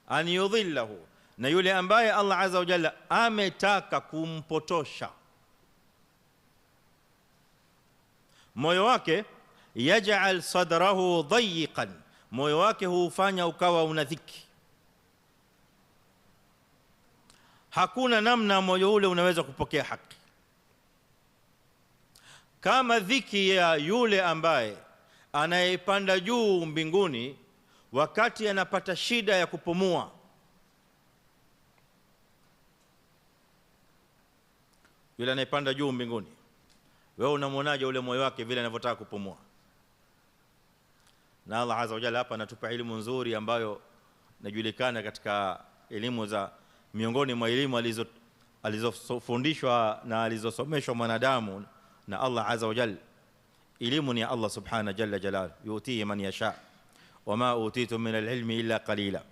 an yudhillahu, na yule ambaye Allah azza wa jalla ametaka kumpotosha, moyo wake yaj'al sadrahu dayiqan, moyo wake hufanya ukawa una dhiki. Hakuna namna moyo ule unaweza kupokea haki kama dhiki ya yule ambaye anayepanda juu mbinguni wakati anapata shida ya kupumua. Yule anayepanda juu mbinguni, wewe unamwonaje ule moyo wake vile anavyotaka kupumua? Na Allah azza wa jalla hapa anatupa elimu nzuri ambayo inajulikana katika elimu za miongoni mwa elimu alizofundishwa na alizosomeshwa mwanadamu na Allah azza wa jalla. Elimu ni Allah subhanahu jalla jalaluhu, yutii man yasha wama utitu min alilmi illa qalila.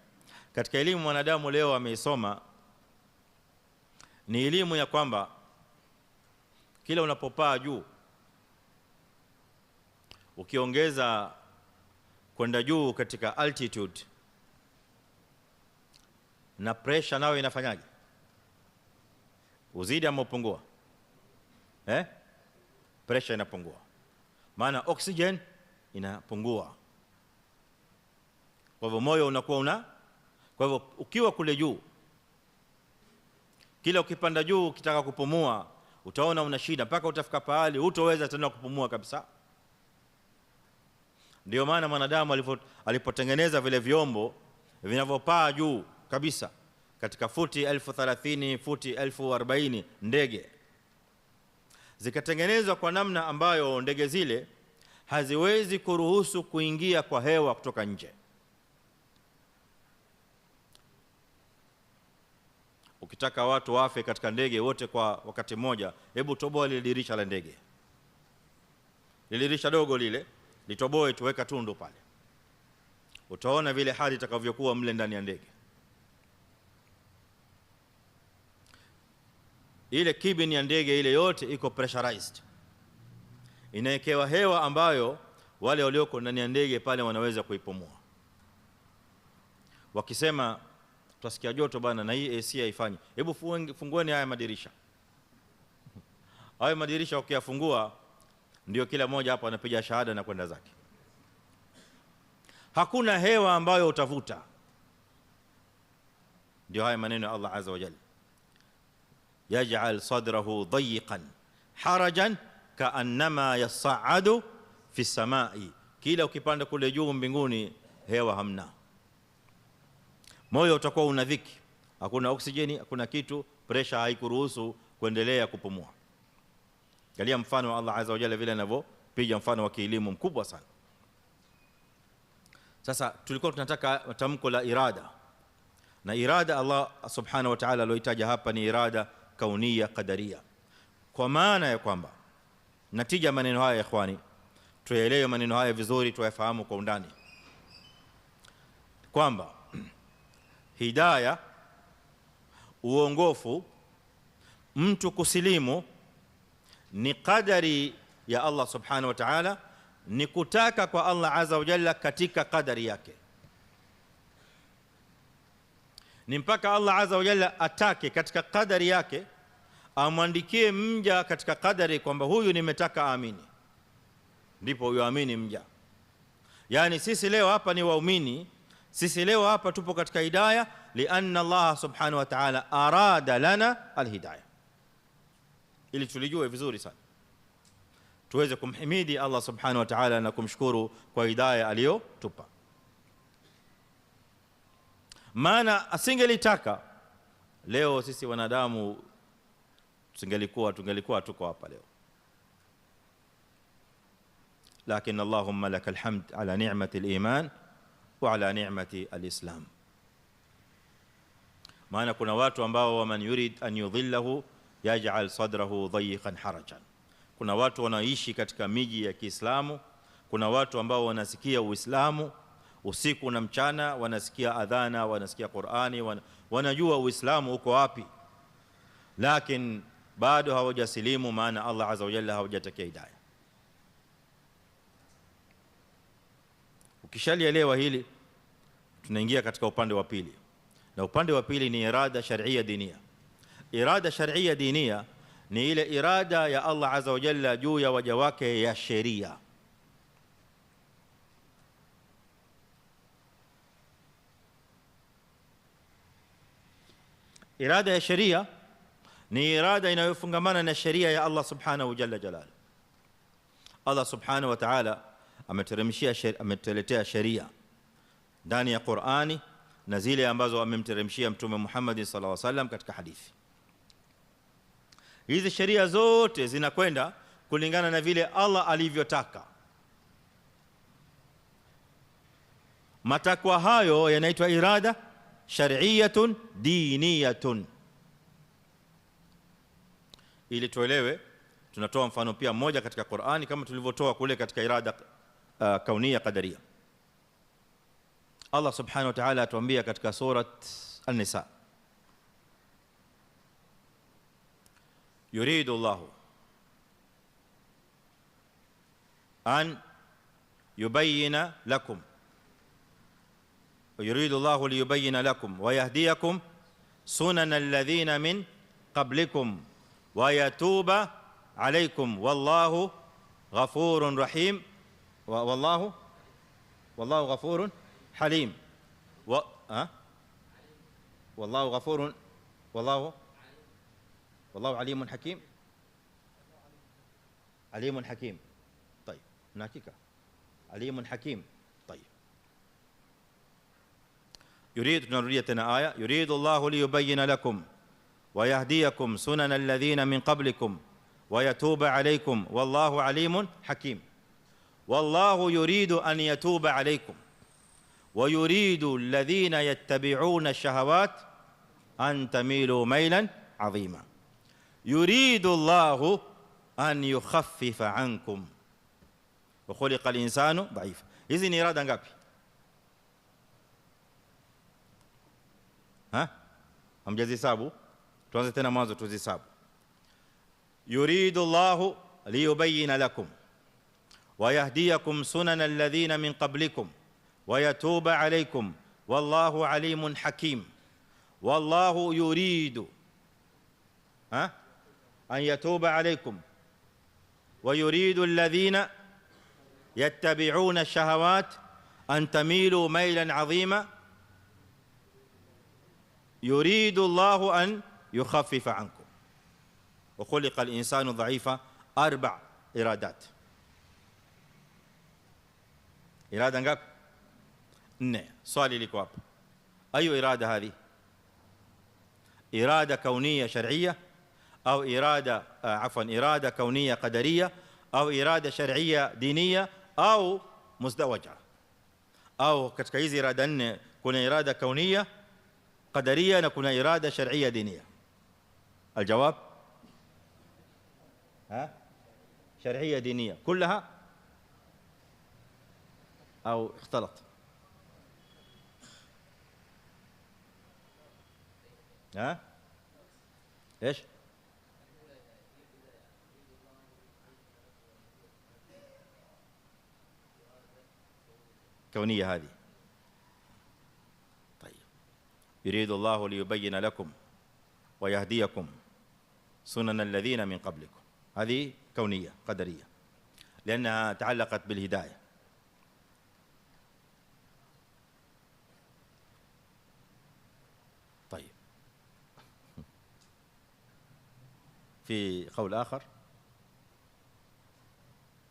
Katika elimu mwanadamu leo ameisoma ni elimu ya kwamba kila unapopaa juu, ukiongeza kwenda juu katika altitude, na pressure nayo inafanyaje? Uzidi ama upungua? Pressure inapungua, maana oxygen inapungua. Kwa hivyo moyo unakuwa kwa hivyo ukiwa kule juu, kila ukipanda juu ukitaka kupumua utaona una shida, mpaka utafika pahali hutoweza tena kupumua kabisa. Ndio maana mwanadamu alipotengeneza vile vyombo vinavyopaa juu kabisa katika futi 1030, futi 1040, ndege zikatengenezwa kwa namna ambayo ndege zile haziwezi kuruhusu kuingia kwa hewa kutoka nje. Ukitaka watu wafe katika ndege wote kwa wakati mmoja, hebu toboa lile dirisha la ndege, lile dirisha dogo lile litoboe, tuweka tundu pale, utaona vile hali itakavyokuwa mle ndani ya ndege. ile cabin ya ndege ile yote iko pressurized, inawekewa hewa ambayo wale walioko ndani ya ndege pale wanaweza kuipumua. Wakisema tutasikia joto bana na hii AC haifanyi, hebu fungueni haya madirisha. Hayo madirisha ukiyafungua ndio kila mmoja hapo anapiga shahada na kwenda zake. Hakuna hewa ambayo utavuta. Ndio haya maneno ya Allah azza wa jalla, yaj'al sadrahu dayiqan harajan kaannama yas'adu fi samai. Kila ukipanda kule juu mbinguni hewa hamna, moyo utakuwa una dhiki, hakuna oksijeni, hakuna kitu, pressure haikuruhusu kuendelea kupumua. Angalia mfano wa Allah azza wa jalla vile anavyopiga mfano wa kielimu mkubwa sana. Sasa tulikuwa tunataka tamko la irada, na irada Allah subhanahu wa ta'ala aliyoitaja hapa ni irada kaunia qadaria, kwa maana ya kwamba natija maneno haya ikhwani, tuelewe maneno haya vizuri, tuyafahamu kwa undani, kwamba hidayah, uongofu, mtu kusilimu ni qadari ya Allah subhanahu wa ta'ala, ni kutaka kwa Allah azza wa jalla katika qadari yake. Ni mpaka Allah azza wa jalla atake katika qadari yake, amwandikie mja katika qadari kwamba huyu nimetaka aamini, ndipo huyo amini mja. Yani sisi leo hapa ni waumini, sisi leo hapa tupo katika hidayah lianna Allah subhanahu wa ta'ala arada lana alhidayah, ili tulijue vizuri sana, tuweze kumhimidi Allah subhanahu wa ta'ala na kumshukuru kwa hidayah aliyotupa. Maana asingelitaka leo sisi wanadamu tungelikuwa tuko hapa leo. Lakini Allahumma lakal hamd ala ni'mati al-iman wa ala ni'mati al-islam. Maana kuna watu ambao waman yurid an yudhillahu yaj'al sadrahu dayiqan harajan. Kuna watu wanaishi katika miji ya Kiislamu, kuna watu ambao wanasikia Uislamu usiku na mchana, wanasikia adhana, wanasikia Qur'ani, wanajua Uislamu uko wapi, lakini bado hawajasilimu, maana Allah azza wa jalla hawajatakia hidayah. Ukishalielewa hili, tunaingia katika upande wa pili, na upande wa pili ni irada shar'iyya diniya. Irada shar'iyya diniya ni ile irada ya Allah azza wa jalla juu ya waja wake ya sheria. Irada ya sheria ni irada inayofungamana na sheria ya Allah subhanahu jalla jalaluhu. Allah subhanahu wa ta'ala ametuletea sheria ndani ya Qur'ani na zile ambazo amemteremshia Mtume Muhammad sallallahu alaihi wasallam katika hadithi. Hizi sheria zote zinakwenda kulingana na vile Allah alivyotaka. Matakwa hayo yanaitwa irada shar'iyyatun diniyatun. Ili tuelewe, tunatoa mfano pia mmoja katika Qur'ani kama tulivyotoa kule katika irada kaunia qadaria. Allah subhanahu wa ta'ala atuambia katika surat An-Nisa, yuridu Allah an yubayyina lakum ويريد الله ليبين لكم ويهديكم سنن الذين من قبلكم ويتوب عليكم والله غفور رحيم والله غفور حليم والله غفور والله عليم حكيم. عليم حكيم. طيب نحكيك عليم حكيم. طيب يريد نريد آية يريد الله ليبين لكم ويهديكم سنن الذين من قبلكم ويتوب عليكم والله عليم حكيم. والله يريد أن يتوب عليكم ويريد الذين يتبعون الشهوات أن تميلوا ميلا عظيما. يريد الله أن يخفف عنكم وخلق الإنسان ضعيفا. إذن إرادة ngapi؟ Hamjazihesabu? Tuanze tena mwanzo tuzihesabu. yuridu Allahu liyubayyina lakum wa yahdiyakum sunana alladhina min qablikum wa yatuba alaykum wallahu alimun hakim. Wallahu yuridu an yatuba alaykum wa yuridu alladhina yattabi'una ash-shahawat an tamilu maylan 'azima yuridu Allahu an yukhaffifa 'ankum wa khuliqa al-insanu dha'ifa. 4 iradat. Irada ngapi? 4. Swali liko hapo, ayu irada hadhi? Irada kauniyya shar'iyya au irada irada kauniyya qadariyya au irada shar'iyya diniyya au muzdawaja? Au katika hizi irada 4 kuna irada kauniyya qadariyya na kuna irada shar'iyya diniyya? الجواب شرعية دينية كلها أو اختلط؟ ايش؟ كونية هذه. طيب يريد الله ليبين لكم ويهديكم سنن الذين من قبلكم، هذه كونية قدرية لأنها تعلقت بالهداية. طيب في قول آخر؟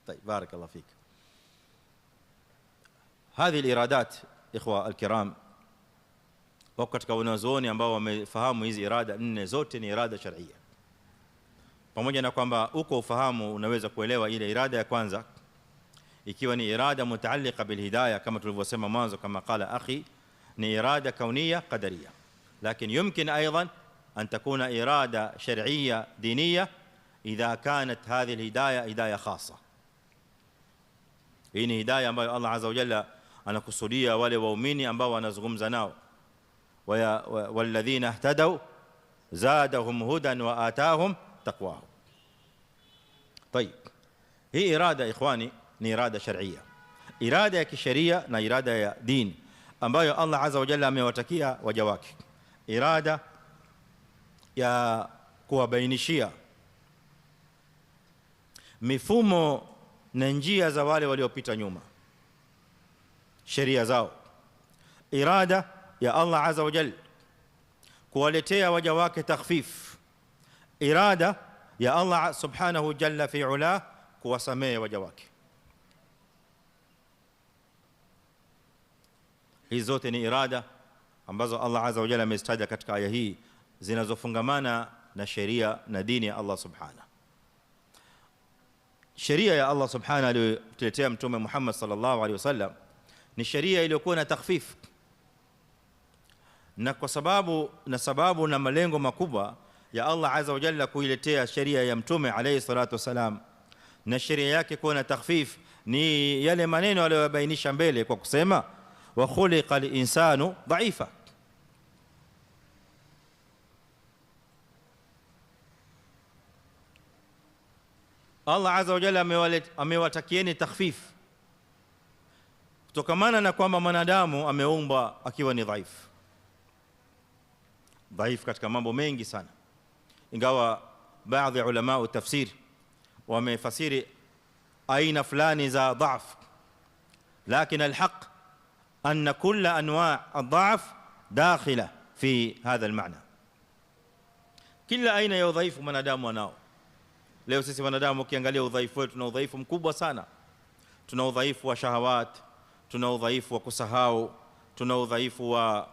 طيب بارك الله فيك. هذه الإرادات إخوة الكرام wako katika wanazuoni ambao wamefahamu hizi irada 4 zote ni irada sharia. Pamoja na kwamba uko ufahamu unaweza kuelewa ile irada ya kwanza ikiwa ni irada mutaalliqa bil hidayah kama tulivyosema mwanzo, kama qala akhi, ni irada kauniyya qadariyya, lakini yumkin aidan an takuna irada shar'iyya diniyya idha kanat hadhihi al hidayah hidayah khassa. Hii ni hidayah ambayo Allah azza wa jalla anakusudia wale waumini ambao wanazungumza nao, walladhina ihtadaw zadahum hudan wa atahum taqwahum. طيب hii irada ikhwani ni irada shar'iyya, irada ya kisheria na irada ya dini ambayo Allah azza wa jalla amewatakia waja wake, irada ya kuwabainishia mifumo na njia za wale waliopita nyuma, sheria zao, irada ya Allah azza wa jalla kuwaletea waja wake takhfif, irada ya Allah subhanahu jalla fi ula kuwasamehe waja wake. Hizi zote ni irada ambazo Allah azza wa jalla amezitaja katika aya hii zinazofungamana na sheria na dini ya Allah subhanahu. Sheria ya Allah subhanahu aliyotuletea mtume Muhammad sallallahu alaihi wasallam ni sheria iliyokuwa na takhfif, na kwa sababu na malengo makubwa ya Allah azza wa jalla kuiletea sheria ya mtume alayhi salatu wasalam na sheria yake kuwa na takhfif ni yale maneno aliyobainisha mbele kwa kusema wa khuliqa al-insanu dha'ifa. Allah azza wa jalla amewatakieni takhfif kutokamana na kwamba mwanadamu ameumbwa akiwa ni dhaifu, dhaifu katika mambo mengi sana, ingawa baadhi ya ulama wa tafsir wamefasiri aina fulani za dhaf, lakini alhaq anna kull anwa' adhaf dakhila fi hadha almaana. Kila aina ya udhaifu mwanadamu anao. Leo sisi wanadamu ukiangalia udhaifu wetu, tuna udhaifu mkubwa sana. Tuna udhaifu wa shahawat, tuna udhaifu wa kusahau, tuna udhaifu wa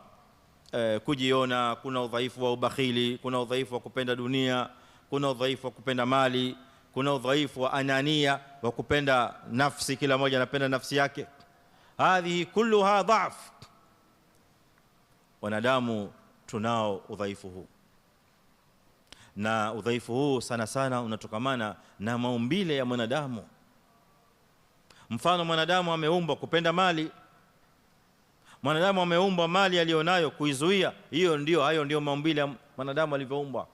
kujiona, kuna udhaifu wa ubakhili, kuna udhaifu wa kupenda dunia, kuna udhaifu wa kupenda mali, kuna udhaifu wa anania, wa kupenda nafsi, kila mmoja anapenda nafsi yake. Hadhihi kulluha dhaf. Wanadamu tunao udhaifu huu, na udhaifu huu sana sana unatokamana na maumbile ya mwanadamu. Mfano, mwanadamu ameumbwa kupenda mali, mwanadamu ameumbwa mali alionayo kuizuia. Hayo ndio maumbile ya mwanadamu alivyoumbwa.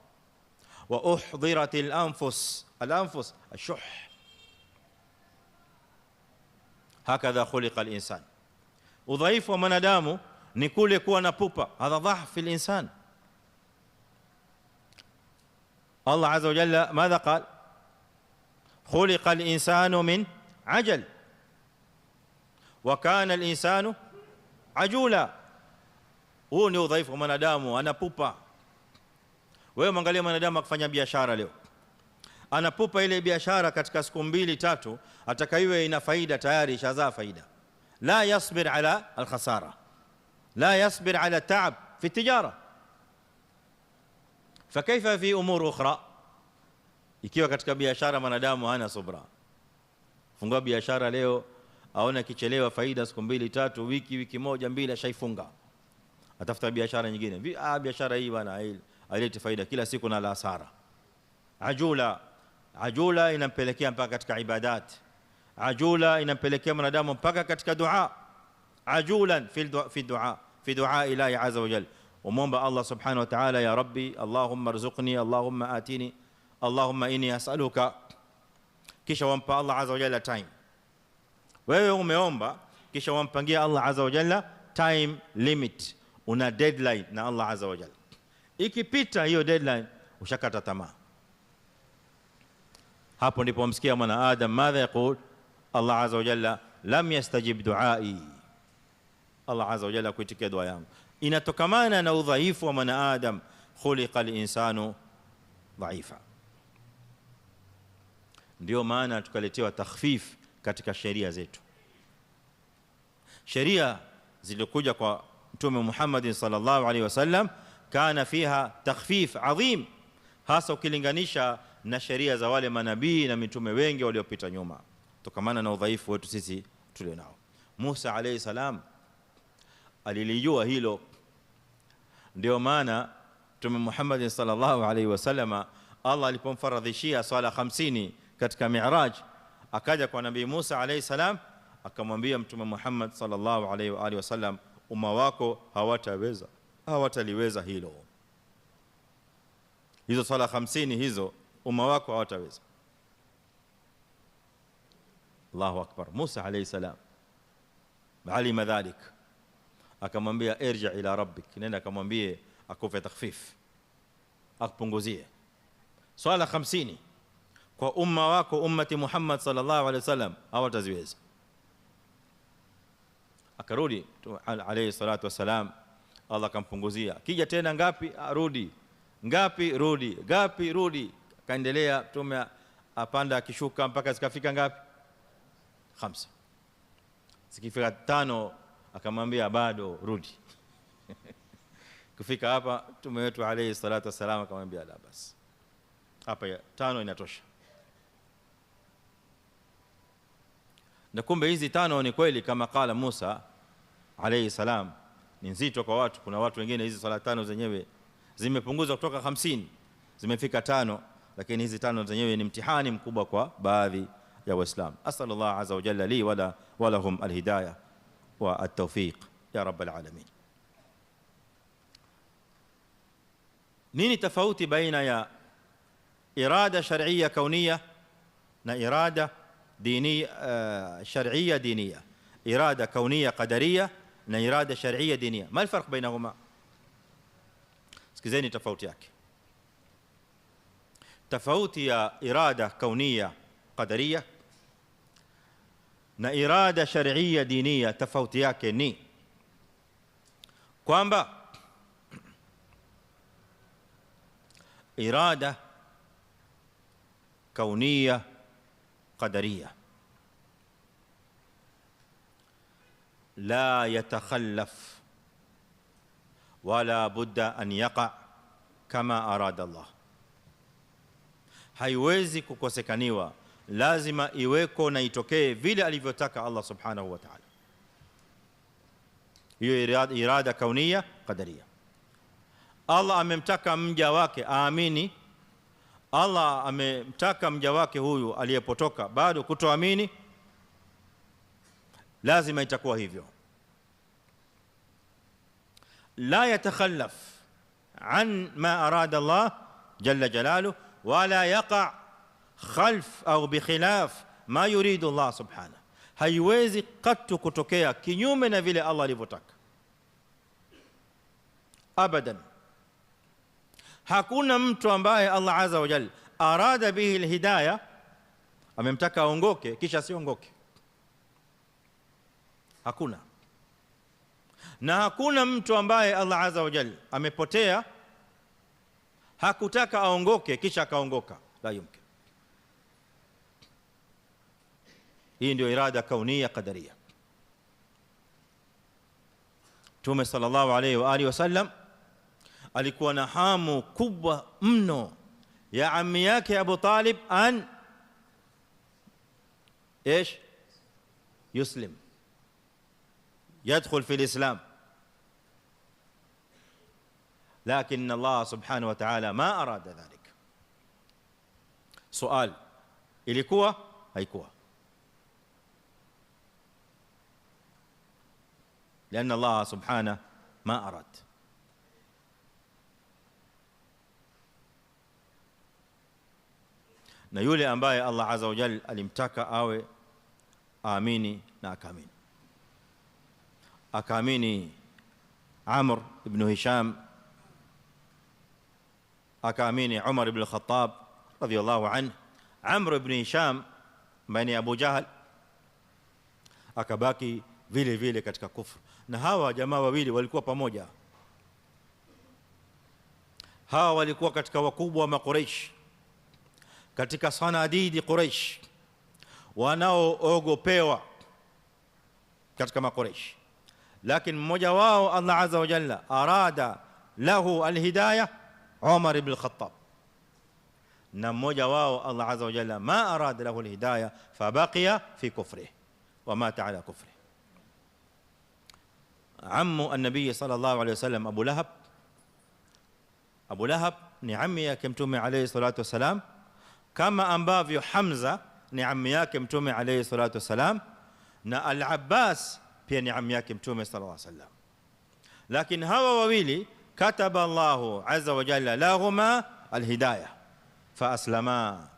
wa uhdhiratil anfus, al-anfus ashuh. Hakadha khuliqa al-insan. Udhaifu wa mwanadamu ni kule kuwa na pupa, hadha dhahf fil insan. Allah azza wa jalla madha qala? Khuliqa al-insanu min ajal wa kana al-insanu ajula. Huu ni udhaifu wa mwanadamu, anapupa. Wewe mwangalie mwanadamu akifanya biashara leo, anapupa ile biashara katika siku 2-3, atakaiwe ina faida tayari ishazaa faida. La yasbir ala al-khasara, la yasbir ala ta'ab fi tijara. Fakaifa fi umur ukhra? Ikiwa katika biashara mwanadamu hana subra, fungua biashara leo, aona kichelewa faida siku 2-3, wiki moja mbili ashaifunga, atafuta biashara nyingine. Biashara hii bwana haileti faida, kila siku na la hasara. Ajula inampelekea mpaka katika ibadat, ajula inampelekea mwanadamu mpaka katika dua. Ajulan fi dua ilahi azza wa jalla, umomba Allah subhanahu wa ta'ala, ya rabbi allahumma rzuqni, allahumma atini, allahumma inni as'aluka, kisha wampa Allah azza wa jalla time. Wewe umeomba kisha wampangia Allah azza wa jalla time limit, una deadline na Allah azza wa jalla. Ikipita hiyo deadline ushakata tamaa. Hapo ndipo msikia mwana Adam madha yaqul Allah azza wa jalla, lam yastajib duai. Allah azza wa jalla kuitikia dua yangu inatokamana na udhaifu wa mwana Adam. Khuliqa al-insanu dhaifa. Ndio maana tukaletewa takhfif katika sheria zetu. Sheria zilikuja kwa Mtume Muhammad sallallahu alaihi wasallam, kana fiha takhfif adhim, hasa ukilinganisha na sheria za wale manabii na mitume wengi waliopita nyuma, tokamana na udhaifu wetu sisi tulionao. Musa alayhi salam alilijua hilo, ndio maana Mtume Muhammad sallallahu alaihi wasallam Allah alipomfaradhishia swala 50 katika Mi'raj, akaja kwa Nabii Musa alayhi salam akamwambia Mtume Muhammad sallallahu alaihi wa alihi wasallam, umma wako hawataliweza hilo, hizo swala 50 hizo umma wako hawataweza. Allahu akbar. Musa alayhi salam alima dhalik, akamwambia irji ila rabbik, nenda akamwambie akupe takhfif, akupunguzie swala 50 kwa umma wako, ummati Muhammad sallallahu alaihi wasallam hawataziweza. Akarudi alayhi salatu wasalam, Allah akampunguzia. Kija tena ngapi? Rudi. Ngapi? Rudi. Ngapi? Rudi. Kaendelea Mtume apanda akishuka mpaka zikafika ngapi? 5. Zikifika 5 akamwambia bado rudi. Kufika hapa Mtume wetu alayhi salatu wasalam akamwambia la basi, hapa 5 inatosha. Na kumbe hizi 5 ni kweli kama qala Musa alayhi salam ni nzito kwa watu. Kuna watu wengine hizi sala 5 zenyewe zimepunguzwa kutoka 50 zimefika 5, lakini hizi 5 zenyewe ni mtihani mkubwa kwa baadhi ya Waislamu. Asallallahu azza wa jalla li wa lahum alhidayah wa at-tawfiq ya rabbal alamin. Nini tofauti baina ya irada shar'iyya kauniyya na irada دينية شرعية دينية؟ إرادة كونية قدرية na irada shar'iyya diniya, ما الفرق بينهما؟ sikizeni tofauti yake. Tofauti ya irada kauniyya qadariya na irada shar'iyya diniya, tofauti yake ni kwamba irada kauniyya قدرية لا يتخلف ولا بد أن يقع كما أراد الله. haiwezi kukosekaniwa, lazima iweko na itokee vile alivyotaka Allah subhanahu wa ta'ala. Hiyo irada kaunia qadariya. Allah amemtaka mja wake aamini, Allah amemtaka mja wake huyu aliyepotoka bado kutoamini, lazima itakuwa hivyo. La yatakhallaf an ma arada Allah jalla jalaluhu, wala yaqa khalf au bikhilaf ma yuridu Allah subhanahu. Haiwezi katu kutokea kinyume na vile Allah alivyotaka abadan. Hakuna mtu ambaye Allah azza wa jalla arada bihi alhidayah, amemtaka aongoke kisha siongoke. Hakuna. Na hakuna mtu ambaye Allah azza wa jalla amepotea hakutaka aongoke kisha akaongoka, la yumkin. Hii ndio irada kaunia qadaria. Mtume sallallahu alayhi wa alihi wasallam alikuwa na hamu kubwa mno ya ammi yake Abu Talib an ايش يسلم يدخل في الإسلام، لكن الله سبحانه وتعالى ما أراد ذلك. سؤال، ilikuwa haikuwa؟ لأن الله سبحانه ما أراد. Na yule ambaye Allah azza wa jalla alimtaka awe aamini na akaamini. Akaamini Amr ibn Hisham, akaamini Umar ibn al-Khattab radiyallahu anhu. Amr ibn Hisham bani Abu Jahl akabaki vile vile katika kufru. Na hawa jamaa wawili walikuwa pamoja. Hawa walikuwa katika wakubwa wa Makuraish, katika sanadidi Quraish, wanaoogopewa katika Makuraish. Lakini mmoja wao Allah azza wa jalla arada lahu alhidayah, Umar ibn al-Khattab. Na mmoja wao Allah azza wa jalla ma arada lahu alhidayah, fabaqiya fi kufrihi wa mata ala kufrihi. Ammu an-nabiy sallallahu alayhi wasallam Abu Lahab. Abu Lahab ni ammi yake Mtume alayhi salatu wasalam, kama ambavyo Hamza ni ammi yake Mtume alayhi salatu wasalam, na Al-Abbas pia ni ammi yake Mtume sallallahu alayhi wasallam. Lakini hawa wawili kataba Allahu azza wa jalla lahuma alhidayah fa aslama.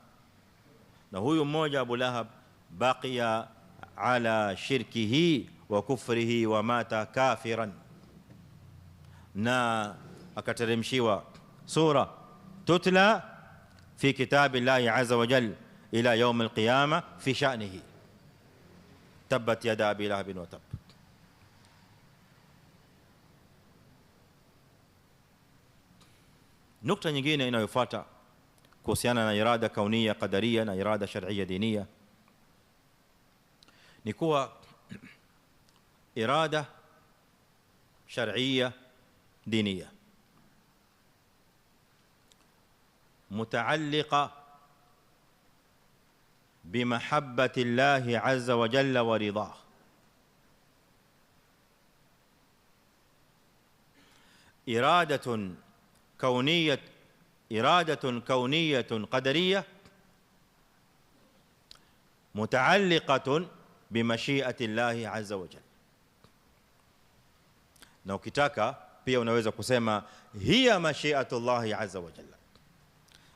Na huyu mmoja Abu Lahab baqiya ala shirkihi wa kufrihi wa mata kafiran, na akateremshiwa sura tutla في كتاب الله عز وجل إلى يوم القيامة في شأنه تبت يد أبي لهب وتب. Nukta nyingine inayofuata kuhusiana na irada kaunia qadaria na irada shar'ia dinia ni kuwa irada shar'ia dinia متعلقة بمحبة الله عز وجل ورضاه. إرادة كونية قدرية متعلقة بمشيئة الله عز وجل. na ukitaka pia unaweza kusema hiya mashiatullah azza wa jalla.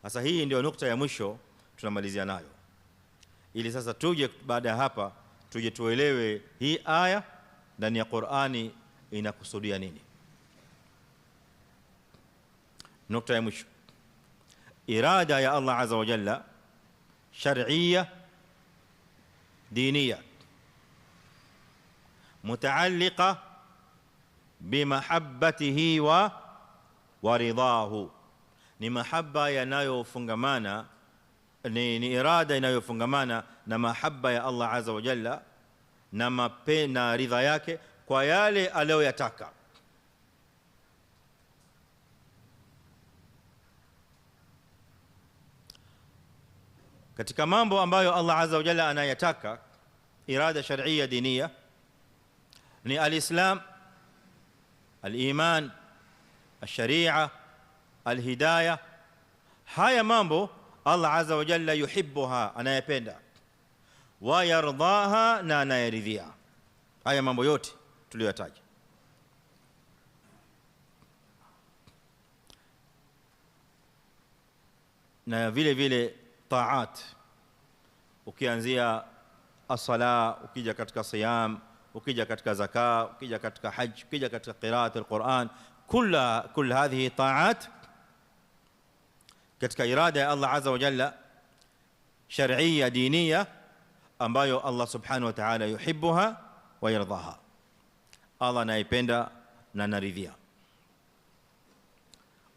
Sasa hii ndio nukta ya mwisho tunamalizia nayo, ili sasa tuje baada ya hapa tuje tuelewe hii aya ndani ya Qur'ani inakusudia nini. Nukta ya mwisho, irada ya Allah azza wa jalla shar'iyya diniyya mutaalliqa bimahabbatihi wa ridahu. Ni mahabba yanayofungamana, ni irada inayofungamana na mahabba ya Allah azza wa jalla na mapenda ridha yake kwa yale aliyoyataka. Katika mambo ambayo Allah azza wa jalla anayataka, irada shar'iyya diniya, ni al-islam, al-iman, al-sharia, al-hidayah. Haya mambo Allah azza wa jalla yuhibbuha, anayapenda, wa yardaha, na anayaridhia. Haya mambo yote tuliyotaja. na vile vile taat, ukianzia as-sala, ukija katika siyam, ukija katika zaka, ukija katika hajj, ukija katika qiraat al-Quran, kull hadhihi taat katika irada ya Allah azza wa jalla, shar'iyya diniya, ambayo Allah subhanahu wa ta'ala yuhibbuha wa yardaha, Allah anaipenda na anaridhia.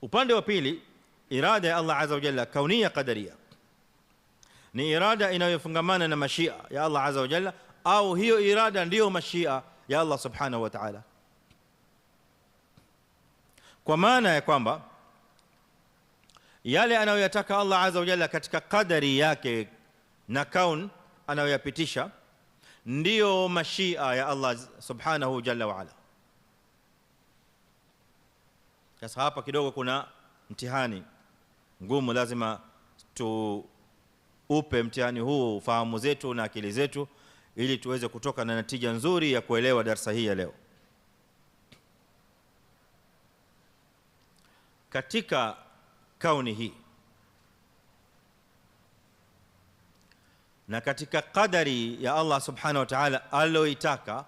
Upande wa pili, irada ya Allah azza wa jalla kauniya qadariya, ni irada inayofungamana na mashia ya Allah azza wa jalla, au hiyo irada ndiyo mashia ya Allah subhanahu wa ta'ala, kwa maana ya kwamba yale anayoyataka Allah azza wa jalla katika qadari yake na kaun anayoyapitisha ndiyo mashia ya Allah subhanahu jalla wa ala. Sasa hapa kidogo kuna mtihani ngumu, lazima tuupe mtihani huu fahamu zetu na akili zetu, ili tuweze kutoka na natija nzuri ya kuelewa darasa hii ya leo. Katika kauni hii na katika qadari ya Allah subhanahu wa ta'ala aloitaka,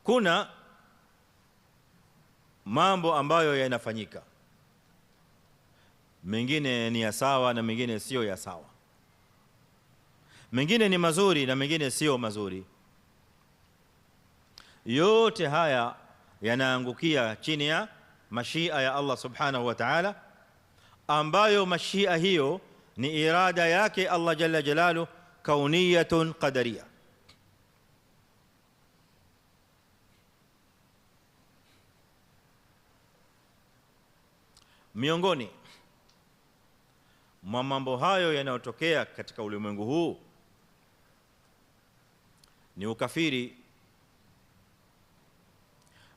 kuna mambo ambayo yanafanyika, mengine ni ya sawa na mengine sio ya sawa, mengine ni mazuri na mengine sio mazuri. Yote haya yanaangukia chini ya mashia ya Allah subhanahu wa ta'ala, ambayo mashia hiyo ni irada yake Allah jalla jalalu, kauniyatun qadariyah. Miongoni mwa mambo hayo yanayotokea katika ulimwengu huu ni ukafiri.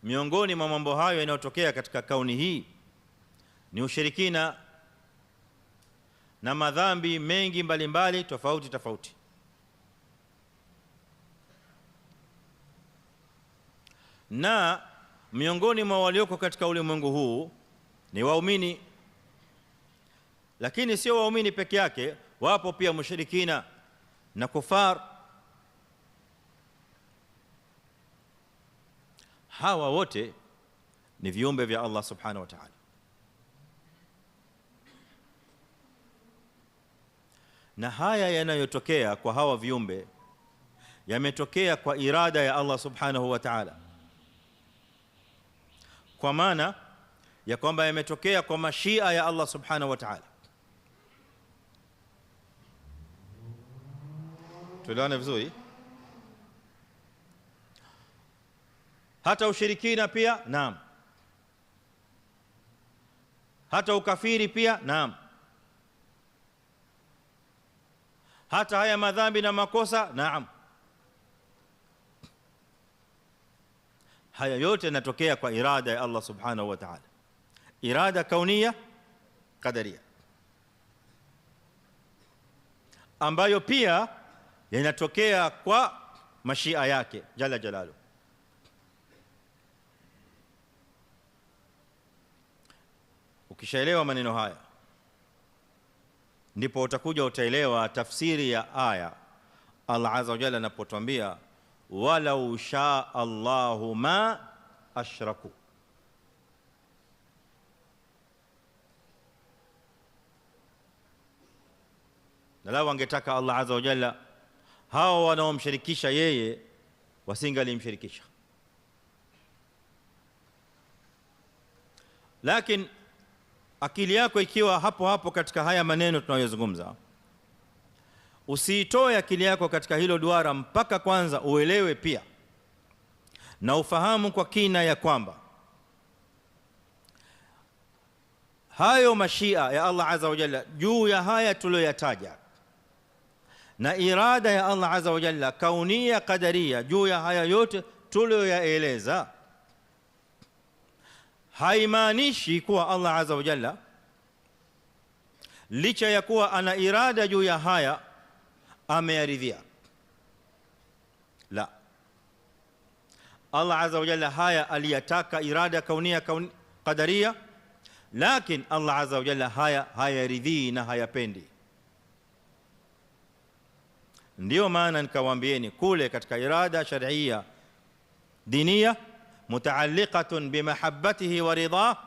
Miongoni mwa mambo hayo yanayotokea katika kauni hii ni ushirikina na madhambi mengi mbalimbali tofauti tofauti. Na miongoni mwa walioko katika ulimwengu huu ni waumini, lakini sio waumini peke yake, wapo pia mushrikina na kufar. Hawa wote ni viumbe vya Allah subhanahu wa ta'ala, na haya yanayotokea kwa hawa viumbe yametokea kwa irada ya Allah subhanahu wa ta'ala, kwa maana ya kwamba yametokea kwa mashia ya Allah subhanahu wa ta'ala. Tuelewane vizuri? Hata ushirikina pia, naam. Hata ukafiri pia, naam. Hata haya madhambi na makosa, naam. Haya yote yanatokea kwa irada ya Allah subhanahu wa ta'ala, irada kauniya qadariya, ambayo pia yanatokea kwa mashia yake jalla jalalu. Ukishaelewa maneno haya, ndipo utakuja utaelewa tafsiri ya aya Allah azza wa jalla anapotuambia walau shaa Allahu ma ashraku. Na lau angetaka Allah azza wa jalla hao wanaomshirikisha yeye wasingalimshirikisha. Lakini akili yako ikiwa hapo hapo katika haya maneno tunayozungumza, usiitoe akili yako katika hilo duara mpaka kwanza uelewe pia na ufahamu kwa kina ya kwamba hayo mashia ya Allah azza wa jalla juu ya haya tuliyoyataja, na irada ya Allah azza wa jalla kaunia qadaria juu ya haya yote tuliyoyaeleza, haimaanishi kuwa Allah azza wa jalla licha ya kuwa ana irada juu ya haya ameyaridhia. La, Allah azza wa jalla haya aliyataka irada kaunia qadaria lakini Allah azza wa jalla hayaridhii na hayapendi. Ndio maana nikawaambieni kule katika irada shar'iyya diniya mutaalliqatun bimahabbatihi wa ridah,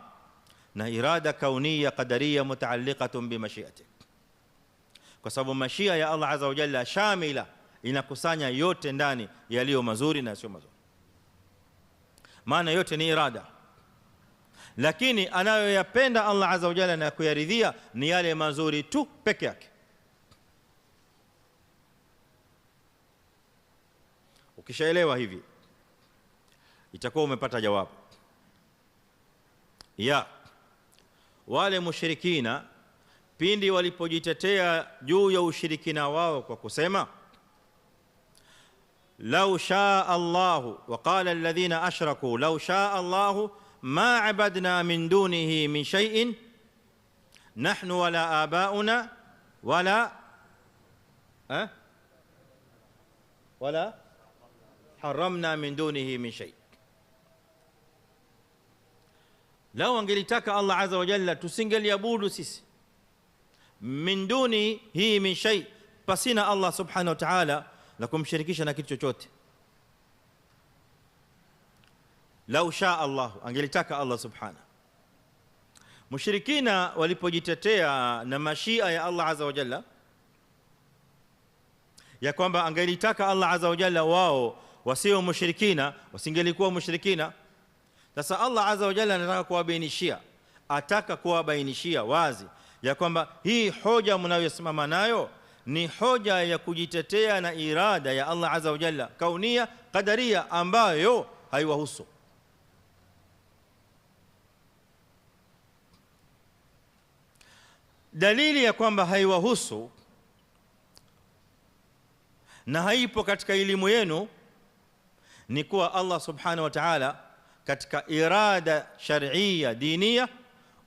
na irada kauniyya qadariyya mutaalliqatun bimashiatihi, kwa sababu mashia ya Allah azza wa jalla shamila, inakusanya yote ndani, yaliyo mazuri na sio mazuri, maana yote ni irada. Lakini anayoyapenda Allah azza wa jalla na kuyaridhia ni yale mazuri tu peke yake. Ukishaelewa hivi, itakuwa umepata jawabu ya wale mushrikina pindi walipojitetea juu ya ushirikina wao kwa kusema law shaa Allahu, wa qala alladhina ashraku law shaa Allahu ma abadna min dunihi min shay'in nahnu wala abauna wala haramna min dunihi min shay. Lau angelitaka Allah azza wa jalla tusingeliabudu sisi min dunihi min shay, pasina Allah subhanahu wa ta'ala na kumshirikisha na kitu chochote. Lau shaa Allah, angelitaka Allah subhanahu. Mushrikina walipojitetea na mashia ya Allah azza wa jalla ya kwamba angelitaka Allah azza wa jalla wao wasio mushrikina, wasingelikuwa mushrikina. Sasa Allah azza wa jalla anataka kuwabainishia, ataka kuwabainishia wazi ya kwamba hii hoja mnayosimama nayo ni hoja ya kujitetea na irada ya Allah azza wa jalla kaunia qadaria, ambayo haiwahusu. Dalili ya kwamba haiwahusu na haipo katika elimu yenu ni kuwa Allah subhanahu wa ta'ala katika irada shar'iyya diniya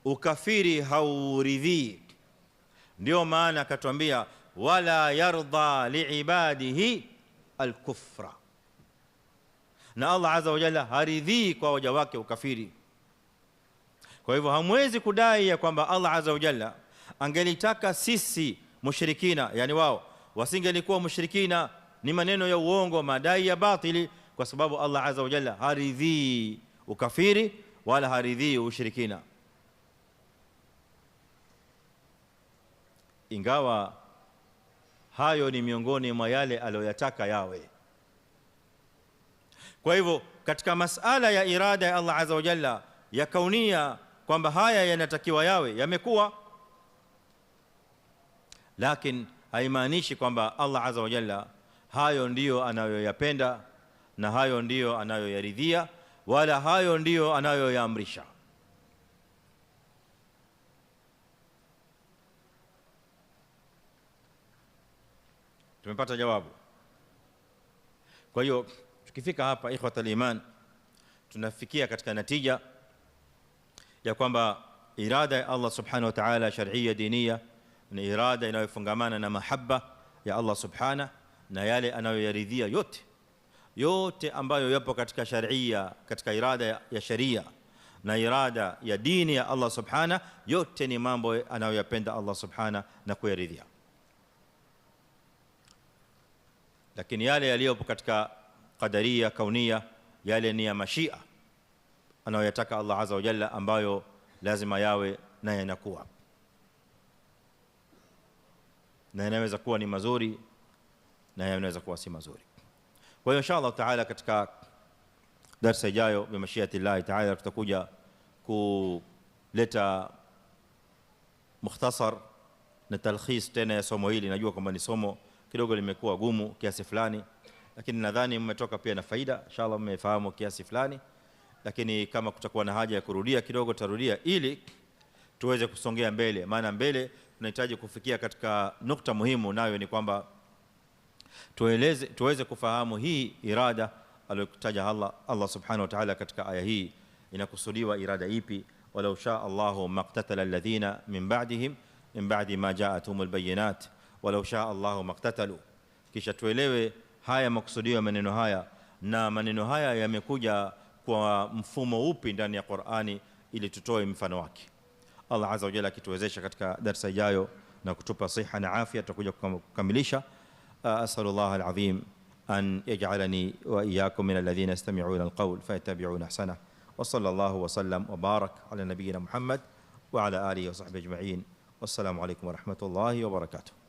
ukafiri hauridhii. Ndio maana akatuambia wala yarda liibadihi alkufra, na Allah azza wa jalla haridhii kwa waja wake ukafiri. Kwa hivyo hamwezi kudai ya kwamba Allah azza wa jalla angelitaka sisi mushrikina, yani wao wasingelikuwa mushrikina. Ni maneno ya uongo, madai ya batili, kwa sababu Allah azza wa jalla haridhii ukafiri wala haridhii ushirikina. Ingawa hayo ni miongoni mwa yale aliyoyataka yawe. Kwa hivyo katika masala ya irada ya Allah azza wa jalla ya kaunia kwamba haya yanatakiwa yawe, yamekuwa, lakini haimaanishi kwamba Allah azza wa jalla hayo ndiyo anayoyapenda na hayo ndiyo anayoyaridhia, wala hayo ndiyo anayoyaamrisha. Tumepata jawabu. Kwa hiyo tukifika hapa, ikhwatal iman, tunafikia katika natija ya kwamba irada ya Allah subhanahu wa ta'ala shar'iyya diniya ni irada inayofungamana na mahabba ya Allah subhanahu na yale anayoyaridhia yote ambayo yapo katika sharia, katika irada ya sharia na irada ya dini ya Allah subhanahu, yote ni mambo anayoyapenda Allah subhanahu na kuyaridhia. Lakini yale yaliyopo katika qadaria kaunia, yale ni ya mashia anayoyataka Allah azza wa jalla, ambayo lazima yawe na yanakuwa, na yanaweza kuwa ni mazuri na yanaweza kuwa si mazuri. Kwa hiyo inshallah taala katika darasa ijayo bi mashiati Allah taala tutakuja kuleta mukhtasar na talkhis tena ya somo hili. Najua kwamba ni somo kidogo limekuwa gumu kiasi fulani, lakini nadhani mmetoka pia na faida, inshallah mmefahamu kiasi fulani. Lakini kama kutakuwa na haja ya kurudia kidogo, tarudia ili tuweze kusongea mbele, maana mbele tunahitaji kufikia katika nukta muhimu, nayo ni kwamba tuweze kufahamu hii irada aliyotaja Allah subhanahu wa ta'ala katika aya hii inakusudiwa irada ipi. Walau shaa Allahu maqtatala alladhina min ba'dihim min ba'di ma ja'atuhumul bayyinat walau shaa Allahu maqtatalu. Kisha tuelewe haya makusudio ya maneno haya, na maneno haya yamekuja kwa mfumo upi ndani ya Qur'ani, ili tutoe mfano wake. Allah azza wa jalla akituwezesha katika darasa ijayo na kutupa siha na afya tutakuja kukamilisha. Asallallahu alazim an yaj'alani wa iyyakum min alladhina yastami'una alqawl fayattabi'una ahsana. Wa sallallahu wa sallam wa barak ala nabiyyina Muhammad wa ala alihi wa sahbihi ajma'in. Wassalamu alaykum wa rahmatullahi wa barakatuh.